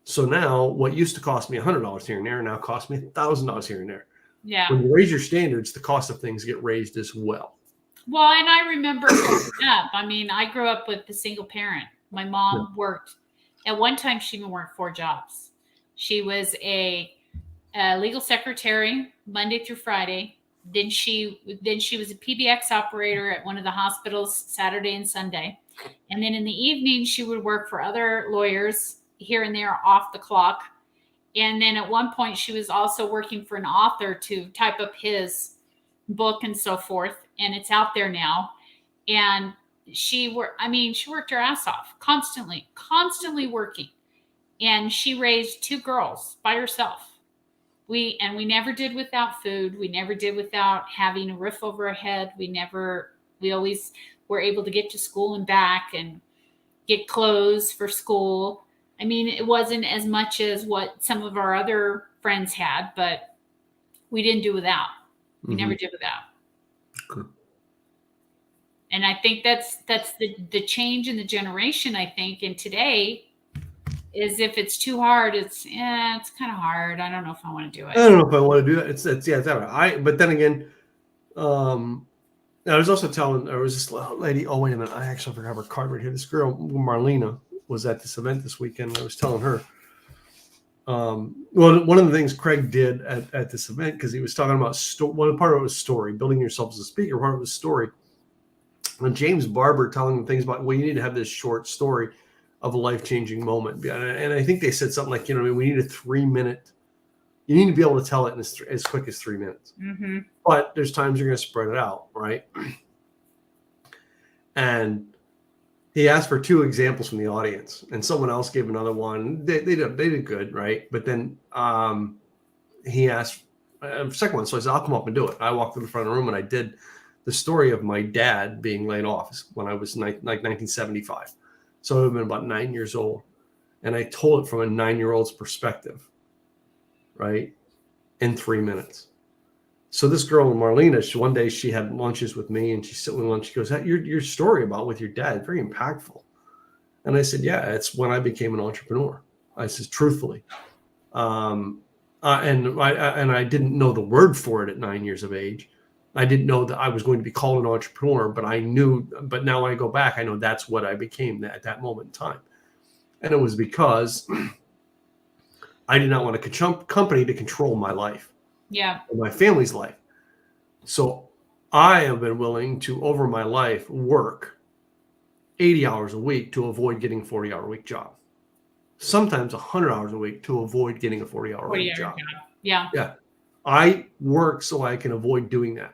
Speaker 1: So now, what used to cost me $100 here and there now costs me $1,000 here and there.
Speaker 2: Yeah.
Speaker 1: When you raise your standards, the cost of things get raised as well.
Speaker 2: Well, and I remember growing up. I mean, I grew up with a single parent. My mom worked. At one time, she even worked 4 jobs. She was a legal secretary Monday through Friday. Then she was a PBX operator at one of the hospitals Saturday and Sunday. And then in the evening, she would work for other lawyers here and there off the clock. And then at one point, she was also working for an author to type up his book and so forth. And it's out there now. And she worked her ass off constantly working. And she raised 2 girls by herself. We never did without food. We never did without having a roof over our head. We always were able to get to school and back and get clothes for school. I mean, it wasn't as much as what some of our other friends had, but we didn't do without. We never did without. Okay. And I think that's the change in the generation, I think. And today is if it's too hard, it's kind of hard. I don't know if I want to do it.
Speaker 1: I don't know if I want to do that. It's but then again, I was also there was this lady. Oh, wait a minute. I actually forgot her card right here. This girl, Marlena, was at this event this weekend. I was telling her. One of the things Craig did at this event, because he was talking about one part of it was story, building yourself as a speaker. Part of it was story. And James Barber telling them things about, well, you need to have this short story of a life-changing moment. And I think they said something like, we need a 3-minute. You need to be able to tell it in as quick as 3 minutes. Mm-hmm. But there's times you're going to spread it out, right? And he asked for 2 examples from the audience, and someone else gave another one. They did good, right? But then he asked a second one, so I said, I'll come up and do it. I walked to the front of the room and I did the story of my dad being laid off when I was like 1975. So I would have been about 9 years old. And I told it from a 9-year-old's perspective, right? In 3 minutes. So this girl, Marlena, one day she had lunches with me and she's sitting with lunch. She goes, your story about with your dad, very impactful. And I said, yeah, it's when I became an entrepreneur. I said, truthfully. And I didn't know the word for it at 9 years of age. I didn't know that I was going to be called an entrepreneur, but I knew, but now when I go back, I know that's what I became at that moment in time. And it was because I did not want a company to control my life.
Speaker 2: Yeah.
Speaker 1: Or my family's life. So I have been willing to, over my life, work 80 hours a week to avoid getting a 40-hour-a-week job. Sometimes 100 hours a week to avoid getting a 40-hour-a-week job.
Speaker 2: Yeah.
Speaker 1: Yeah. I work so I can avoid doing that.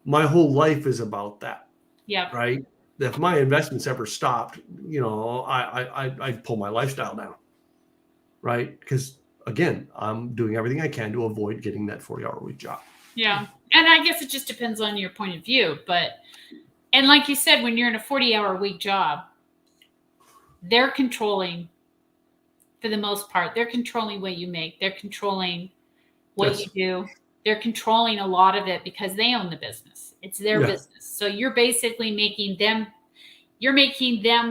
Speaker 1: My whole life is about that.
Speaker 2: Yeah.
Speaker 1: Right. If my investments ever stopped, I'd pull my lifestyle down. Right. Because again, I'm doing everything I can to avoid getting that 40-hour-a-week job.
Speaker 2: Yeah. And I guess it just depends on your point of view. And like you said, when you're in a 40-hour-a-week job, they're controlling, for the most part, they're controlling what you make. They're controlling what you do. They're controlling a lot of it because they own the business. It's their business. So you're basically making them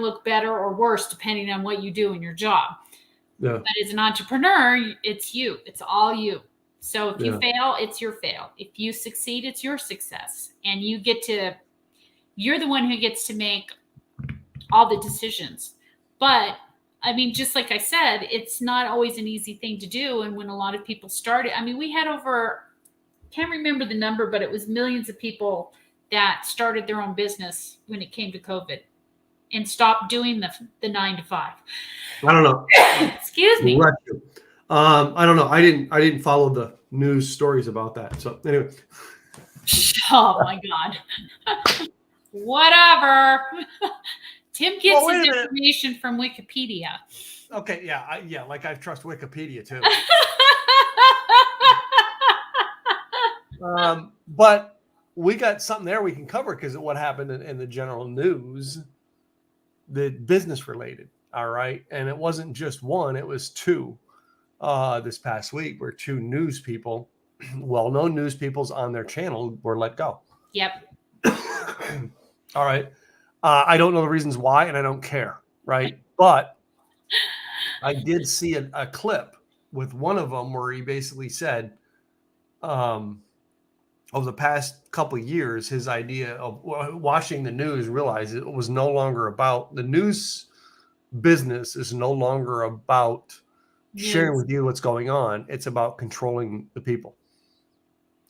Speaker 2: look better or worse depending on what you do in your job. Yeah. But as an entrepreneur, it's you. It's all you. So if you fail, it's your fail. If you succeed, it's your success. And you're the one who gets to make all the decisions. But I mean, just like I said, it's not always an easy thing to do. And when a lot of people started, I mean, we had can't remember the number, but it was millions of people that started their own business when it came to COVID and stopped doing the 9 to 5.
Speaker 1: I don't know.
Speaker 2: Excuse me.
Speaker 1: I don't know. I didn't follow the news stories about that. So anyway.
Speaker 2: Oh my God. Whatever. Tim gets his information from Wikipedia.
Speaker 1: Okay, yeah, like I trust Wikipedia too. But we got something there we can cover because of what happened in the general news, the business related. All right, and it wasn't just one; it was two. This past week, where two news people, well-known news peoples on their channel, were let go.
Speaker 2: Yep.
Speaker 1: All right. I don't know the reasons why, and I don't care, right? But I did see a clip with one of them where he basically said, over the past couple of years, his idea of watching the news, realized it was no longer about the news business is no longer about sharing with you what's going on. It's about controlling the people,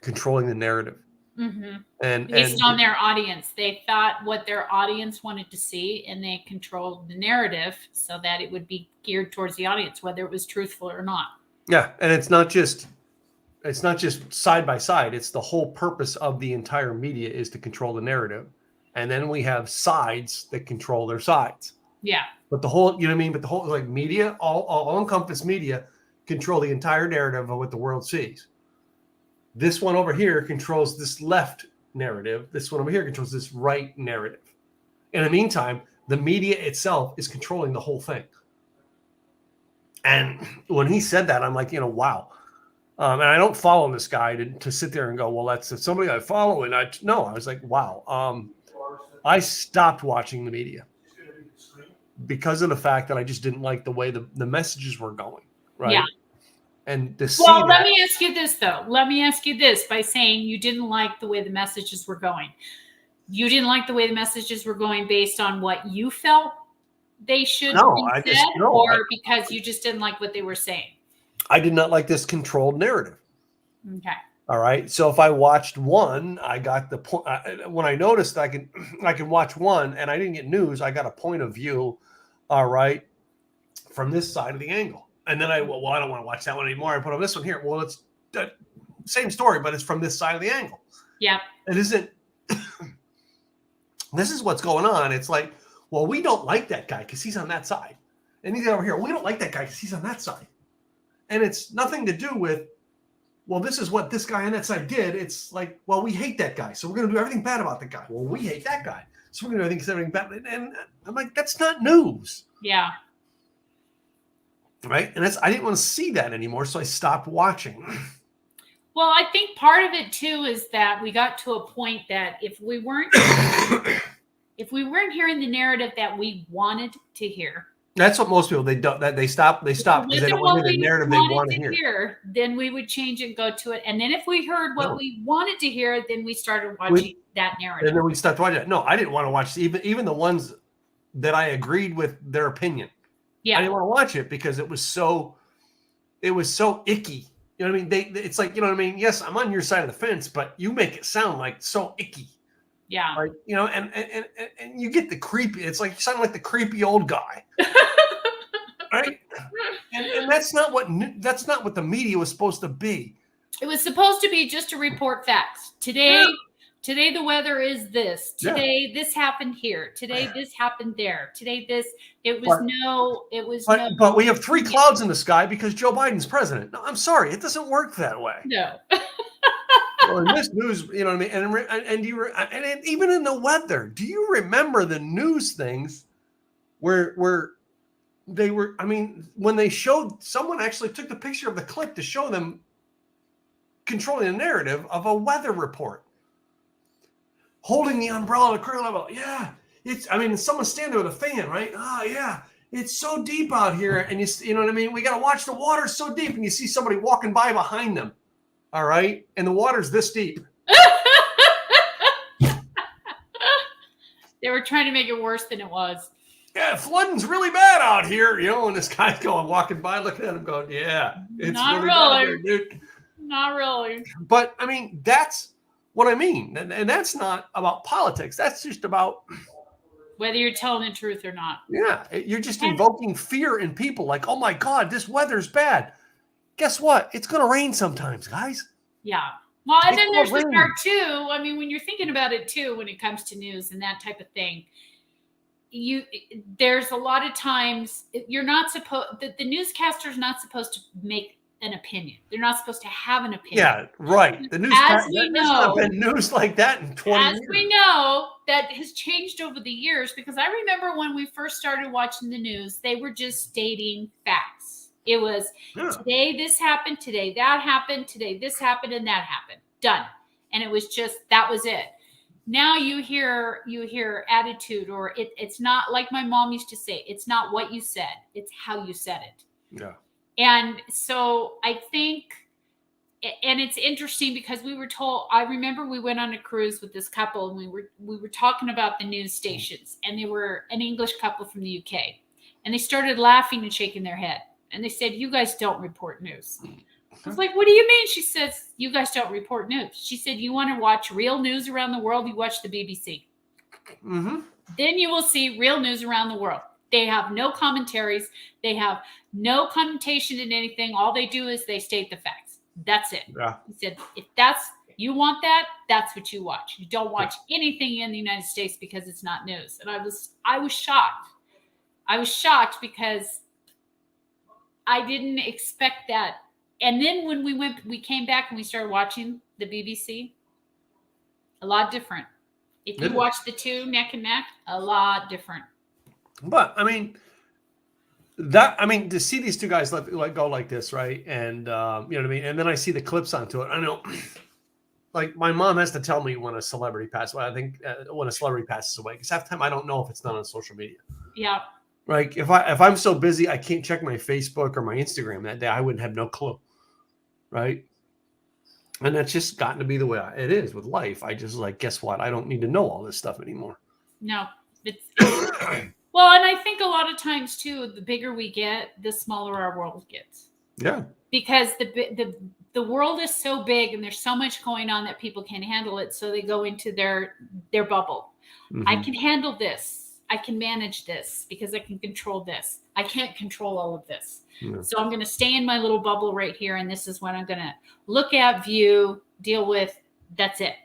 Speaker 1: controlling the narrative.
Speaker 2: Mm-hmm. And based on their audience, they thought what their audience wanted to see, and they controlled the narrative so that it would be geared towards the audience, whether it was truthful or not.
Speaker 1: Yeah, and it's not just side by side. It's the whole purpose of the entire media is to control the narrative, and then we have sides that control their sides.
Speaker 2: Yeah.
Speaker 1: But the whole, you know what I mean? But the whole like media, all encompass media control the entire narrative of what the world sees. This one over here controls this left narrative. This one over here controls this right narrative. In the meantime, the media itself is controlling the whole thing. And when he said that, I'm like, wow. And I don't follow this guy to sit there and go, well, that's somebody I follow. And I was like, wow. I stopped watching the media because of the fact that I just didn't like the way the messages were going. Right. Yeah. And
Speaker 2: let me ask you this, though. Let me ask you this by saying you didn't like the way the messages were going. You didn't like the way the messages were going based on what you felt they should be said, or because you just didn't like what they were saying?
Speaker 1: I did not like this controlled narrative.
Speaker 2: Okay.
Speaker 1: All right. So if I watched one, I got the point. When I noticed I can watch one and I didn't get news, I got a point of view. All right. From this side of the angle. And then I don't want to watch that one anymore. I put on this one here. Well, it's the same story, but it's from this side of the angle.
Speaker 2: Yeah.
Speaker 1: It isn't. This is what's going on. It's like, well, we don't like that guy because he's on that side. And he's over here. We don't like that guy because he's on that side. And it's nothing to do with, well, this is what this guy on that side did. It's like, well, we hate that guy. So we're going to do everything bad about the guy. Well, we hate that guy. So we're going to do everything bad. And I'm like, that's not news.
Speaker 2: Yeah.
Speaker 1: Right. And I didn't want to see that anymore. So I stopped watching.
Speaker 2: Well, I think part of it too is that we got to a point that if we weren't hearing the narrative that we wanted to hear,
Speaker 1: That's what most people, they don't, that they stop because they don't want to hear the narrative they want to hear.
Speaker 2: Then we would change and go to it. And then if we heard what we wanted to hear, then we started watching that narrative.
Speaker 1: And then we stopped watching it. No, I didn't want to watch even the ones that I agreed with their opinion. Yeah. I didn't want to watch it because it was so icky. You know what I mean? It's like, you know what I mean? Yes, I'm on your side of the fence, but you make it sound like so icky.
Speaker 2: Yeah.
Speaker 1: Like, you know, and you get the creepy. It's like you sound like the creepy old guy. Right? And that's not what the media was supposed to be.
Speaker 2: It was supposed to be just to report facts. Today the weather is this. Today this happened here. Today this happened there. Today this.
Speaker 1: But we have 3 clouds in the sky because Joe Biden's president. No, I'm sorry, it doesn't work that way.
Speaker 2: No.
Speaker 1: Well, in this news, you know what I mean, and even in the weather, do you remember the news things where they were? I mean, when they showed, someone actually took the picture of the clip to show them controlling the narrative of a weather report, holding the umbrella at a career level. Yeah, someone's standing there with a fan, right? Oh yeah, it's so deep out here, and you know what I mean. We got to watch the water so deep, and you see somebody walking by behind them. All right. And the water's this deep.
Speaker 2: They were trying to make it worse than it was.
Speaker 1: Yeah, flooding's really bad out here, you know, and this guy's walking by, looking at him going, yeah, it's
Speaker 2: not
Speaker 1: really bad there, dude.
Speaker 2: Not really.
Speaker 1: But I mean, that's what I mean. And that's not about politics. That's just about
Speaker 2: whether you're telling the truth or not.
Speaker 1: Yeah. You're just invoking fear in people like, oh my God, this weather's bad. Guess what? It's going to rain sometimes, guys.
Speaker 2: Yeah. Well, and then there's the part too. I mean, when you're thinking about it too, when it comes to news and that type of thing, there's a lot of times you're not supposed, the newscaster's not supposed to make an opinion. They're not supposed to have an opinion.
Speaker 1: Yeah, right. The newscaster, there's not been news like that in 20 years.
Speaker 2: As we know, that has changed over the years, because I remember when we first started watching the news, they were just stating facts. It was today this happened, today that happened, today this happened, and that happened. Done. And it was just, that was it. Now you hear attitude, or it's not like my mom used to say, it's not what you said, it's how you said it.
Speaker 1: Yeah.
Speaker 2: And so I think, and it's interesting because we were told, I remember we went on a cruise with this couple, and we were talking about the news stations, and they were an English couple from the UK, and they started laughing and shaking their head. And they said, you guys don't report news. I was like, what do you mean? She says, you guys don't report news. She said, you want to watch real news around the world? You watch the BBC.
Speaker 1: Mm-hmm.
Speaker 2: Then you will see real news around the world. They have no commentaries. They have no connotation in anything. All they do is they state the facts. That's it.
Speaker 1: Yeah.
Speaker 2: He said, if you want that, that's what you watch. You don't watch anything in the United States because it's not news. And I was shocked. I was shocked because I didn't expect that. And then when we came back and we started watching the BBC, a lot different. If you watch the two neck and neck, a lot different.
Speaker 1: But I mean, to see these two guys go like this, right? And you know what I mean? And then I see the clips onto it. I know, like, my mom has to tell me when a celebrity passes away. I think when a celebrity passes away, because half the time I don't know if it's done on social media.
Speaker 2: Yeah.
Speaker 1: Like if I'm so busy I can't check my Facebook or my Instagram that day, I wouldn't have no clue, right? And that's just gotten to be the way it is with life. I just guess what? I don't need to know all this stuff anymore.
Speaker 2: No, it's well, and I think a lot of times too, the bigger we get, the smaller our world gets.
Speaker 1: Yeah.
Speaker 2: Because the world is so big and there's so much going on that people can't handle it, so they go into their bubble. Mm-hmm. I can handle this. I can manage this because I can control this. I can't control all of this. Yeah. So I'm going to stay in my little bubble right here. And this is what I'm going to look at, view, deal with. That's it.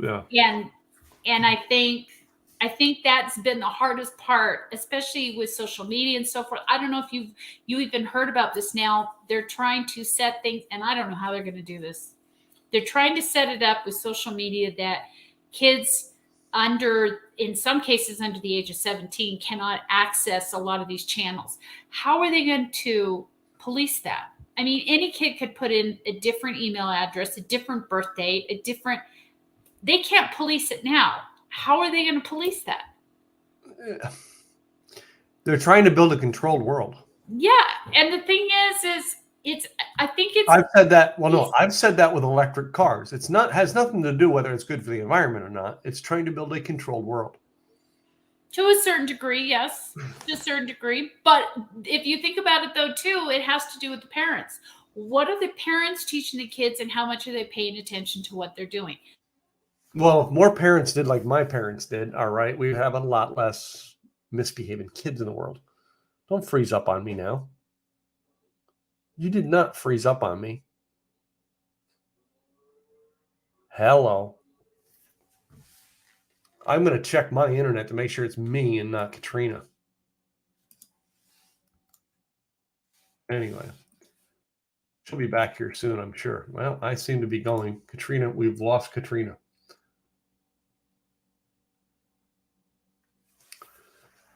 Speaker 1: Yeah.
Speaker 2: And I think that's been the hardest part, especially with social media and so forth. I don't know if you even heard about this now. They're trying to set things, and I don't know how they're going to do this. They're trying to set it up with social media that kids in some cases under the age of 17 cannot access a lot of these channels. How are they going to police that? I mean, any kid could put in a different email address, a different birth date, they can't police it now. How are they going to police that?
Speaker 1: They're trying to build a controlled world.
Speaker 2: Yeah, and the thing is it's. I think it's.
Speaker 1: I've said that. Well, no, I've said that with electric cars. It's not has nothing to do whether it's good for the environment or not. It's trying to build a controlled world.
Speaker 2: To a certain degree, yes, to a certain degree. But if you think about it, though, too, it has to do with the parents. What are the parents teaching the kids, and how much are they paying attention to what they're doing?
Speaker 1: Well, if more parents did like my parents did, all right, we'd have a lot less misbehaving kids in the world. Don't freeze up on me now. You did not freeze up on me. Hello. I'm going to check my internet to make sure it's me and not Katrina. Anyway, she'll be back here soon, I'm sure. Well, I seem to be going. Katrina, we've lost Katrina.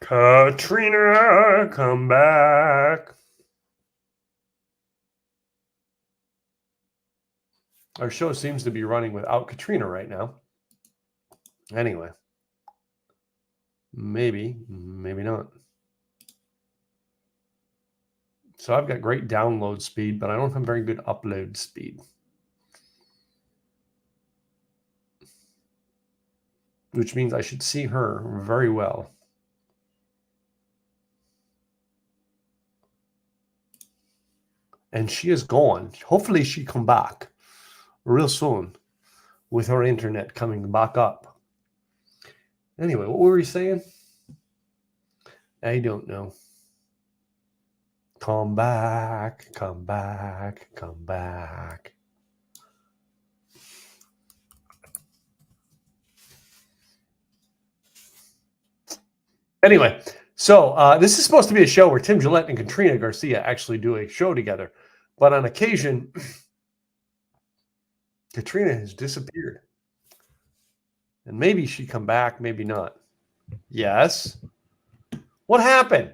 Speaker 1: Katrina, come back. Our show seems to be running without Katrina right now. Anyway, maybe not. So I've got great download speed, but I don't have very good upload speed. Which means I should see her very well. And she is gone. Hopefully she come back real soon with her internet coming back up. Anyway, what were we saying? I don't know. Come back, come back, come back. Anyway, so this is supposed to be a show where Tim Gillette and Katrina Garcia actually do a show together. But on occasion, Katrina has disappeared. And maybe she come back, maybe not. Yes. What happened?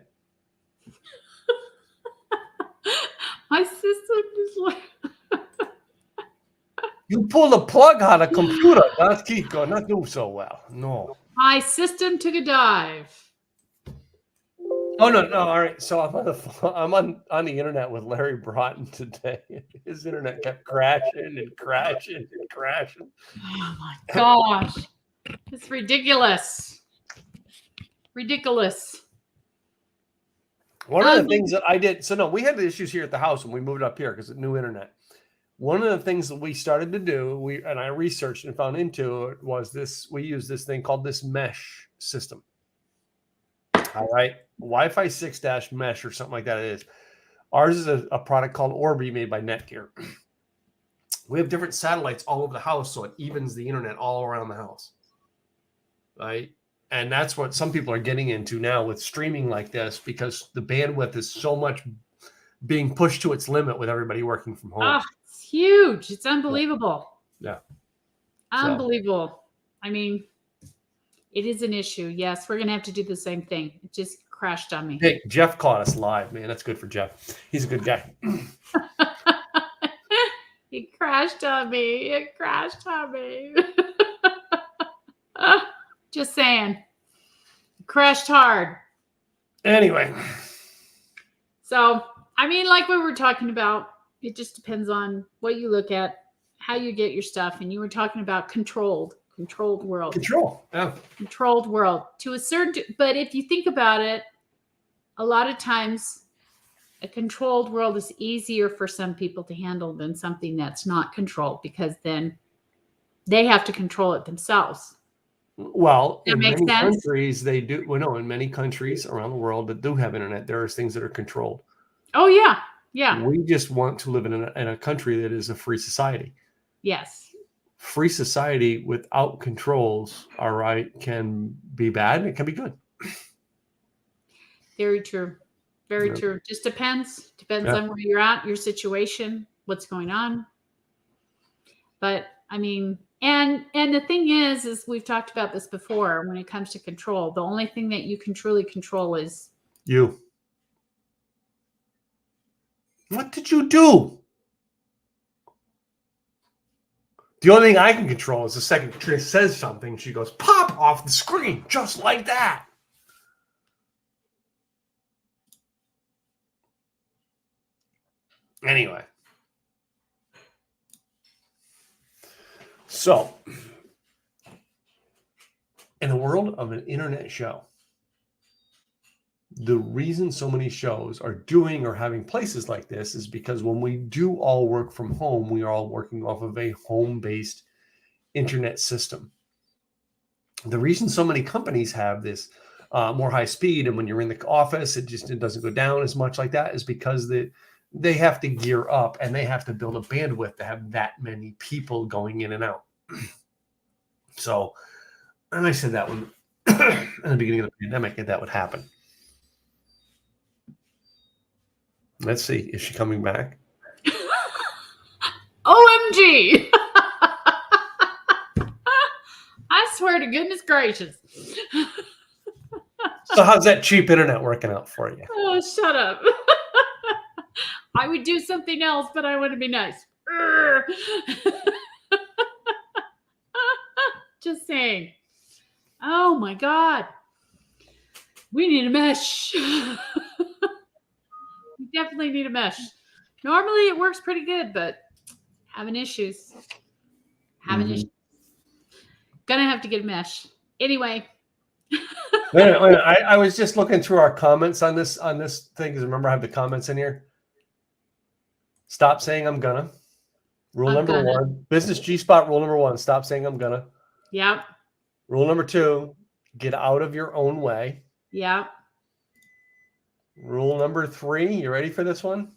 Speaker 2: My system is like...
Speaker 1: You pulled a plug on a computer. Not keep going, not do so well. No.
Speaker 2: My system took a dive.
Speaker 1: Oh no. All right. So I'm on the internet with Larry Broughton today. His internet kept crashing and crashing and crashing.
Speaker 2: Oh my gosh. It's ridiculous. Ridiculous.
Speaker 1: One of the things that I did, so no, we had the issues here at the house when we moved up here because of new internet. One of the things that we started to do, and I researched and found into it, was this. We use this thing called this mesh system. All right, Wi-Fi 6 mesh or something like that. It is. Ours is a product called Orbi made by Netgear. We have different satellites all over the house, so it evens the internet all around the house. Right. And that's what some people are getting into now with streaming like this, because the bandwidth is so much being pushed to its limit with everybody working from home.
Speaker 2: Oh, it's huge. It's unbelievable.
Speaker 1: Yeah.
Speaker 2: Unbelievable. I mean, it is an issue. Yes, we're going to have to do the same thing. It just crashed on me.
Speaker 1: Hey, Jeff caught us live, man. That's good for Jeff. He's a good guy.
Speaker 2: He crashed on me. It crashed on me. Just saying. Crashed hard.
Speaker 1: Anyway.
Speaker 2: So, I mean, like we were talking about, it just depends on what you look at, how you get your stuff. And you were talking about controlled world.
Speaker 1: Control. Yeah.
Speaker 2: Controlled world. To a certain, but if you think about it, a lot of times a controlled world is easier for some people to handle than something that's not controlled, because then they have to control it themselves.
Speaker 1: Well,
Speaker 2: that
Speaker 1: in
Speaker 2: makes
Speaker 1: many
Speaker 2: sense?
Speaker 1: countries, they do. Well, no, in many countries around the world that do have internet, there are things that are controlled.
Speaker 2: Oh, yeah. Yeah.
Speaker 1: We just want to live in a country that is a free society.
Speaker 2: Yes.
Speaker 1: Free society without controls, all right, can be bad. It can be good.
Speaker 2: Very true. Very true. Just depends. Depends on where you're at, your situation, what's going on. But I mean, and the thing is we've talked about this before, when it comes to control, the only thing that you can truly control is
Speaker 1: you. What did you do? The only thing I can control is the second Katrina says something, she goes pop off the screen just like that. Anyway. So, in the world of an internet show, the reason so many shows are doing or having places like this is because when we do all work from home, we are all working off of a home-based internet system. The reason so many companies have this more high speed, and when you're in the office, it doesn't go down as much like that, is because they have to gear up and they have to build a bandwidth to have that many people going in and out. So, and I said that when in the beginning of the pandemic, that would happen. Let's see. Is she coming back?
Speaker 2: OMG. I swear to goodness gracious.
Speaker 1: So how's that cheap internet working out for you?
Speaker 2: Oh, shut up. I would do something else, but I want to be nice. Just saying. Oh my God. We need a mesh. We definitely need a mesh. Normally it works pretty good, but having issues. Issues. Gonna have to get a mesh. Anyway.
Speaker 1: I was just looking through our comments on this thing, because remember I have the comments in here. Stop saying I'm gonna. Rule number 1. Business G-spot rule number 1. Stop saying I'm gonna.
Speaker 2: Yep.
Speaker 1: Rule number 2. Get out of your own way.
Speaker 2: Yep.
Speaker 1: Rule number 3. You ready for this one?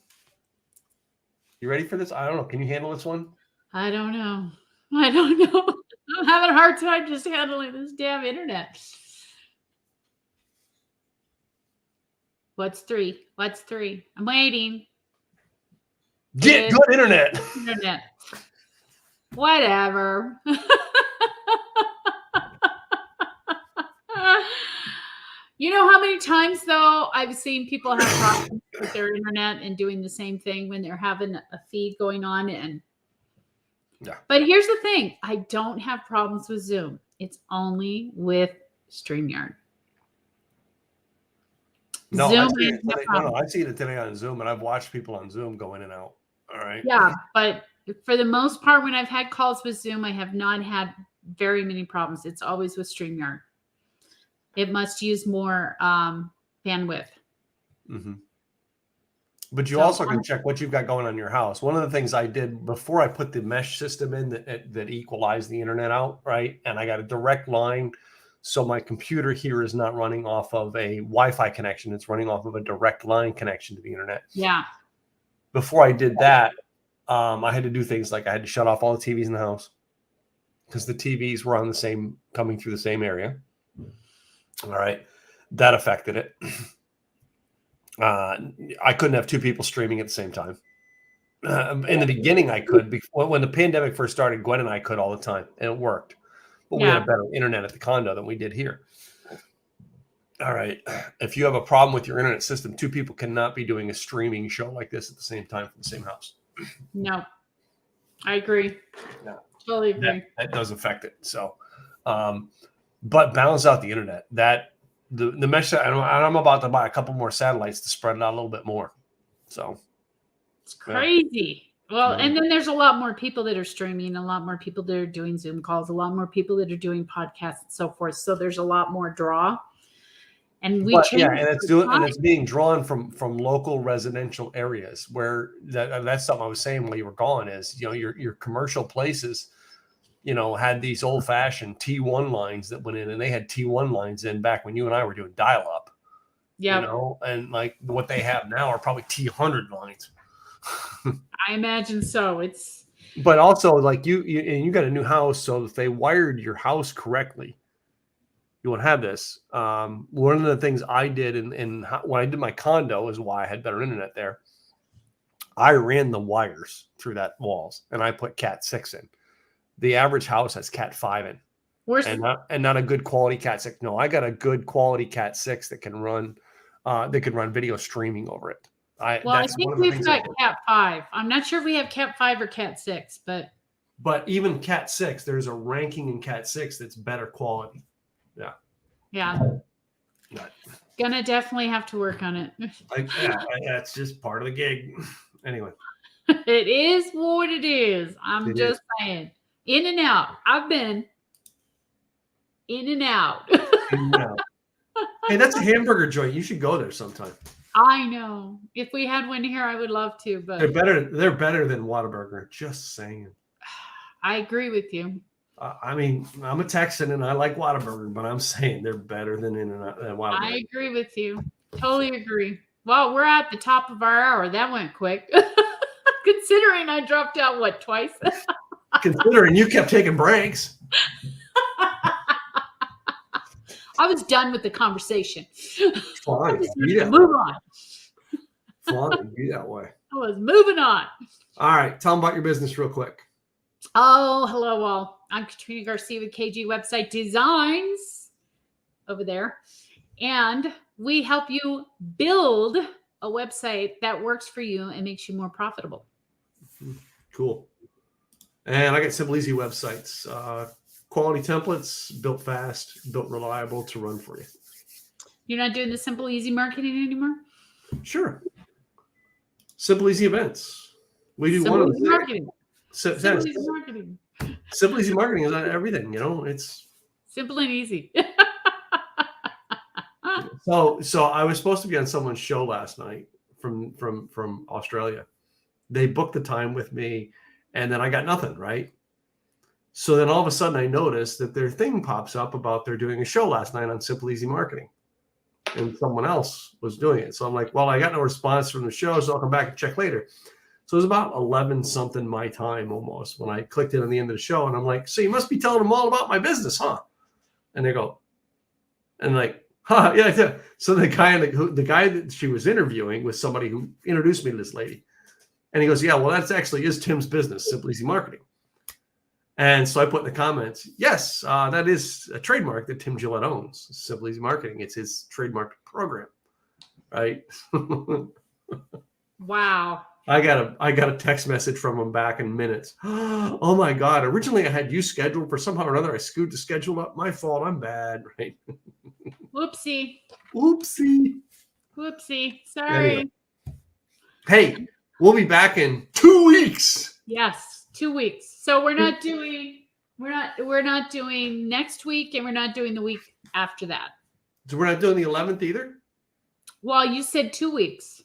Speaker 1: You ready for this? I don't know. Can you handle this one?
Speaker 2: I don't know. I'm having a hard time just handling this damn internet. What's 3? What's 3? I'm waiting.
Speaker 1: Get good internet.
Speaker 2: Internet. Whatever. You know how many times, though, I've seen people have problems with their internet and doing the same thing when they're having a feed going on. But here's the thing. I don't have problems with Zoom. It's only with StreamYard.
Speaker 1: No, Zoom I see it today on Zoom, and I've watched people on Zoom go in and out. All right.
Speaker 2: Yeah, but for the most part, when I've had calls with Zoom, I have not had very many problems. It's always with StreamYard. It must use more bandwidth.
Speaker 1: Mm-hmm. But you also can check what you've got going on in your house. One of the things I did before I put the mesh system in that equalized the internet out, right? And I got a direct line. So my computer here is not running off of a Wi-Fi connection. It's running off of a direct line connection to the internet.
Speaker 2: Yeah.
Speaker 1: Before I did that, I had to do things like I had to shut off all the TVs in the house because the TVs were coming through the same area. All right. That affected it. I couldn't have 2 people streaming at the same time. In the beginning, I could. When the pandemic first started, Gwen and I could all the time, and it worked. But we had a better internet at the condo than we did here. All right. If you have a problem with your internet system, 2 people cannot be doing a streaming show like this at the same time from the same house.
Speaker 2: No, I agree.
Speaker 1: No.
Speaker 2: Totally agree.
Speaker 1: That does affect it. So, but balance out the internet. The mesh, I'm about to buy a couple more satellites to spread it out a little bit more. So
Speaker 2: it's crazy. Yeah. Well, and then there's a lot more people that are streaming, a lot more people that are doing Zoom calls, a lot more people that are doing podcasts and so forth. So there's a lot more draw. And
Speaker 1: it's being drawn from local residential areas where that's something I was saying while you were gone is, your commercial places, had these old fashioned T1 lines that went in, and they had T1 lines in back when you and I were doing dial up. Yeah. And like what they have now are probably T100 lines.
Speaker 2: I imagine so.
Speaker 1: But also like you got a new house. So if they wired your house correctly, you won't have this. One of the things I did when I did my condo is why I had better internet there. I ran the wires through that walls and I put Cat 6 in. The average house has Cat 5 in. And not a good quality Cat 6. No, I got a good quality Cat 6 that can run video streaming over it.
Speaker 2: I think we've got Cat 5. I'm not sure if we have Cat 5 or Cat 6, but
Speaker 1: even Cat 6, there's a ranking in Cat 6 that's better quality. Yeah.
Speaker 2: Yeah. Gonna definitely have to work on it.
Speaker 1: That's just part of the gig. Anyway.
Speaker 2: It is what it is. I'm
Speaker 1: It
Speaker 2: just saying. In and out. I've been in and out.
Speaker 1: Yeah. Hey, that's a hamburger joint. You should go there sometime.
Speaker 2: I know. If we had one here, I would love to, but
Speaker 1: They're better than Whataburger. Just saying.
Speaker 2: I agree with you.
Speaker 1: I mean, I'm a Texan and I like Whataburger, but I'm saying they're better than Whataburger.
Speaker 2: I agree with you. Totally agree. Well, we're at the top of our hour. That went quick. Considering I dropped out, what, twice?
Speaker 1: Considering you kept taking breaks.
Speaker 2: I was done with the conversation.
Speaker 1: Fine.
Speaker 2: Move on.
Speaker 1: Fine. Be that way.
Speaker 2: I was moving on.
Speaker 1: All right. Tell them about your business real quick.
Speaker 2: Oh, hello all. I'm Katrina Garcia with KG Website Designs over there. And we help you build a website that works for you and makes you more profitable.
Speaker 1: Cool. And I got simple, easy websites. Quality templates, built fast, built reliable to run for you.
Speaker 2: You're not doing the simple, easy marketing anymore?
Speaker 1: Sure. Simple, easy events. We do
Speaker 2: Simple,
Speaker 1: one of
Speaker 2: easy
Speaker 1: the
Speaker 2: marketing. Simple, easy
Speaker 1: simple,
Speaker 2: marketing.
Speaker 1: easy marketing is on everything. You know, it's
Speaker 2: Simple and easy.
Speaker 1: so. I was supposed to be on someone's show last night from Australia. They booked the time with me, and then I got nothing. Right. So then all of a sudden I noticed that their thing pops up about they're doing a show last night on Simple Easy Marketing. And someone else was doing it. So I'm like, well, I got no response from the show, so I'll come back and check later. So it was about 11 something my time almost when I clicked it on the end of the show. And I'm like, so you must be telling them all about my business, huh? And they go, and like, huh, yeah. So the guy that she was interviewing was somebody who introduced me to this lady. And he goes, yeah, well, that's actually is Tim's business, Simple Easy Marketing. And so I put in the comments, yes, that is a trademark that Tim Gillette owns, Simple Easy Marketing. It's his trademark program, right?
Speaker 2: Wow.
Speaker 1: I got a text message from him back in minutes. Oh my God! Originally I had you scheduled for somehow or another. I screwed the schedule up. My fault. I'm bad, right?
Speaker 2: Whoopsie.
Speaker 1: Oopsie.
Speaker 2: Whoopsie. Sorry.
Speaker 1: Anyway. Hey, we'll be back in 2 weeks.
Speaker 2: Yes. 2 weeks. So we're not doing next week, and we're not doing the week after that.
Speaker 1: So we're not doing the 11th either?
Speaker 2: Well, you said 2 weeks.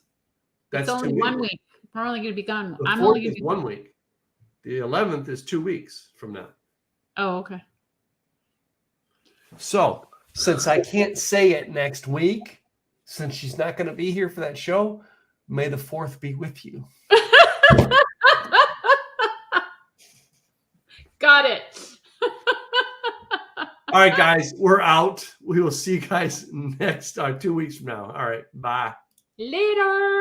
Speaker 1: That's
Speaker 2: it's only 1 week. We're only going to be gone.
Speaker 1: The 4th is 1 week. The 11th is 2 weeks from now.
Speaker 2: Oh, okay.
Speaker 1: So since I can't say it next week, since she's not going to be here for that show, may the 4th be with you.
Speaker 2: Got it.
Speaker 1: All right, guys, we're out. We will see you guys next 2 weeks from now. All right, bye.
Speaker 2: Later.